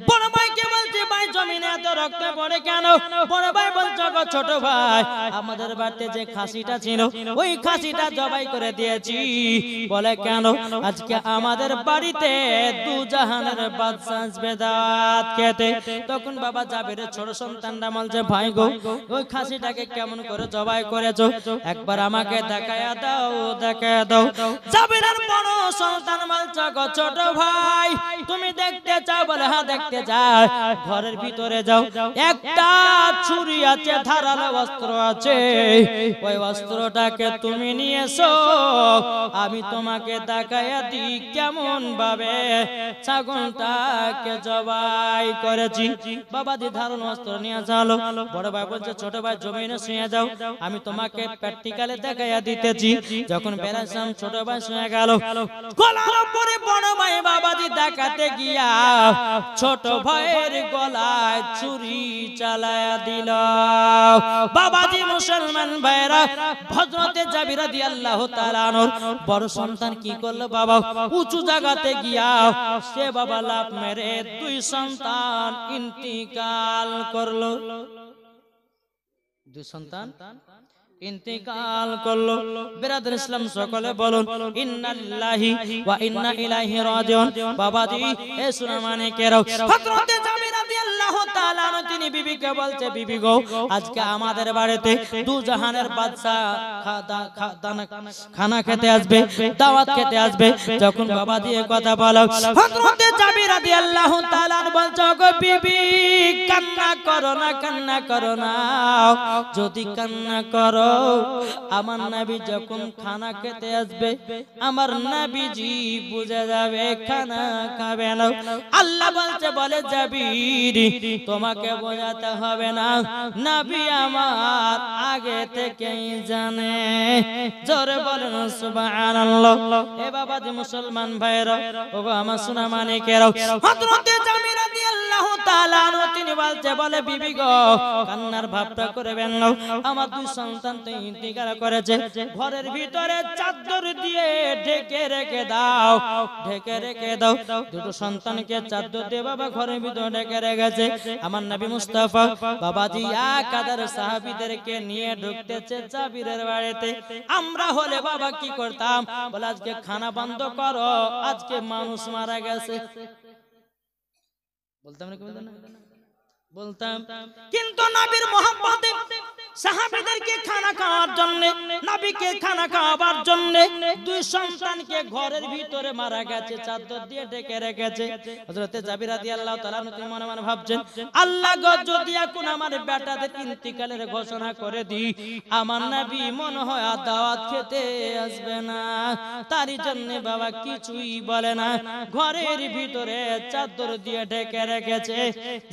বড় ভাইকে বলছে ভাই জমিনে এত রক্ত পড়ে কেন? বড় ভাই বলছে গো ছোট ভাই, আমাদের বাড়িতে যে খাসিটা ছিল ওই খাসিটা জবাই করে দিয়েছি। বলে কেন? আজকে আমাদের বাড়িতে দু জাহানের বাদশা আসবে দাওয়াত খেতে। তখন বাবা জাবিরের ছোট সন্তানরা বলছে, ভাই গো ওই খাসিটাকে কেমন করে জবাই করেছো, একবার আমাকে দেখায়া দাও, দেখায়া দাও। জাবিরের বড় সন্তান বলছে, গো ছোট ভাই তুমি দেখতে চাও? বলে হ্যাঁ দেখতে চাই। ঘরের ভিতরে যাও, একটা ছুরি আছে, ধারালো অস্ত্র আছে, ওই অস্ত্রটাকে তুমি নিয়ে এসো, আমি তোমাকে দেখায়া দিই কেমন ভাবে ছাগলটাকে জবাই করেছি। বাবাজি ধারালো অস্ত্র নিয়ে যাও। বড় ভাই বলছে, ছোট ভাই জমিনে শুয়ে যাও, আমি তোমাকে প্র্যাকটিক্যালে দেখায়া দিতেছি। যখন বেরাসাম ছোট ভাই শুয়ে গেল, গলার উপরে বড় ভাই বাবাজি দেখাতে গিয়া ছোট ভাইয়ের গলায় ছুরি চালায়া দিল। বাবাজি মুসলমান ভাইরা, হযরতে জাবির রাদিয়াল্লাহু তাআলা আনহু বড় সন্তান কি করলো বাবা, উঁচু জায়গাতে গিয়া সে বাবা লাফ মেরে দুই সন্তান ইন্তিকাল করলো। দুই সন্তান ইন্তিকাল করলো। বিরাদর ইসলাম সকলে বলুন ইন্নালিল্লাহি ওয়া ইন্না ইলাইহি রাজিউন। বাবাজি এ শোনা মানে কেরাও, হযরতে জাবির রাদিয়াল্লাহু তাআলা তিনি বিবিকে বলছে, বিবি গো আজকে আমাদের বাড়িতে দু জাহানের বাদশা খানা খেতে আসবে, দাওয়াত খেতে আসবে। যখন বাবাজি এই কথা বলো, হযরতে জাবির রাদিয়াল্লাহু তাআলা বলছে, গো বিবি কান্না করো না, কান্না করো না। যদি কান্না করো, আমার নবী যখন খানা খেতে আসবে আমার নবীজি বুঝে যাবে খানা খাবে না। আল্লাহ বলছে, বলে জাবির তোমাকে বোঝাতে হবে না, নবী আমার আগে থেকেই জানে। জোরে বলেন সুবহানাল্লাহ। এ বাবাজি মুসলমান ভাইরা, ওগো আমার সোনা মানিকেরা, হযরতে জাবির রাদিয়াল্লাহু তাআলা আনহু তিনি বলছে, বলে বিবি গো কান্নার ভাবটা করবেন না, আমার দুই সন্তান তো ইন্তিকাল করেছে, ঘরের ভিতরে চাদর দিয়ে ঢেকে রেখে দাও, ঢেকে রেখে দাও। দুটো সন্তানকে চাদর দিয়ে বাবা ঘরের ভিতরে ঢেকে রেখেছে। আমার নবী মুস্তাফা বাবাজি এক হাজার সাহাবীদেরকে নিয়ে ঢুকতেছে জাবিরের বাড়িতে। আমরা হলে বাবা কি করতাম? বলে আজকে খানা বন্ধ করো, আজকে মানুষ মারা গেছে বলতাম না, বলতাম। কিন্তু নবীর মহব্বতে সাহাবীদেরকে খানা খাওয়ার জন্য, নবীকে খানা খাওয়াবার জন্য দুই সন্তানকে ঘরের ভিতরে মারা গেছে, চাদর দিয়ে ঢেকে রেখেছে। হযরতে জাবির রাদিয়াল্লাহু তাআলা তিনি মনে মনে ভাবছেন, আল্লাহ গো যদি এখন আমার বেটাদের ইন্তিকালের ঘোষণা করে দিই, আমার নবী মনে হয় দাওয়াত খেতে আসবে না। তারই জন্য বাবা কিছুই বলে না, ঘরের ভিতরে চাদর দিয়ে ঢেকে রেখেছে।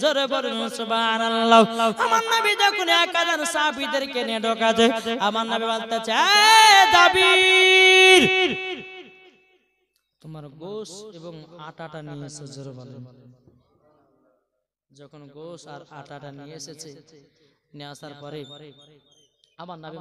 জোরে বলুন সুবহানাল্লাহ। আমার নবী যখন এক হাজার সাহাবীদেরকে নিয়ে ঢোকাছে, আমার নবী বলতেছে, জাবির তোমার গোশ এবং আটাটা নিয়ে এসে। জোরে বলেন। যখন গোশ আর আটাটা নিয়ে এসেছে, নিয়ে আসার পরে আমার নবী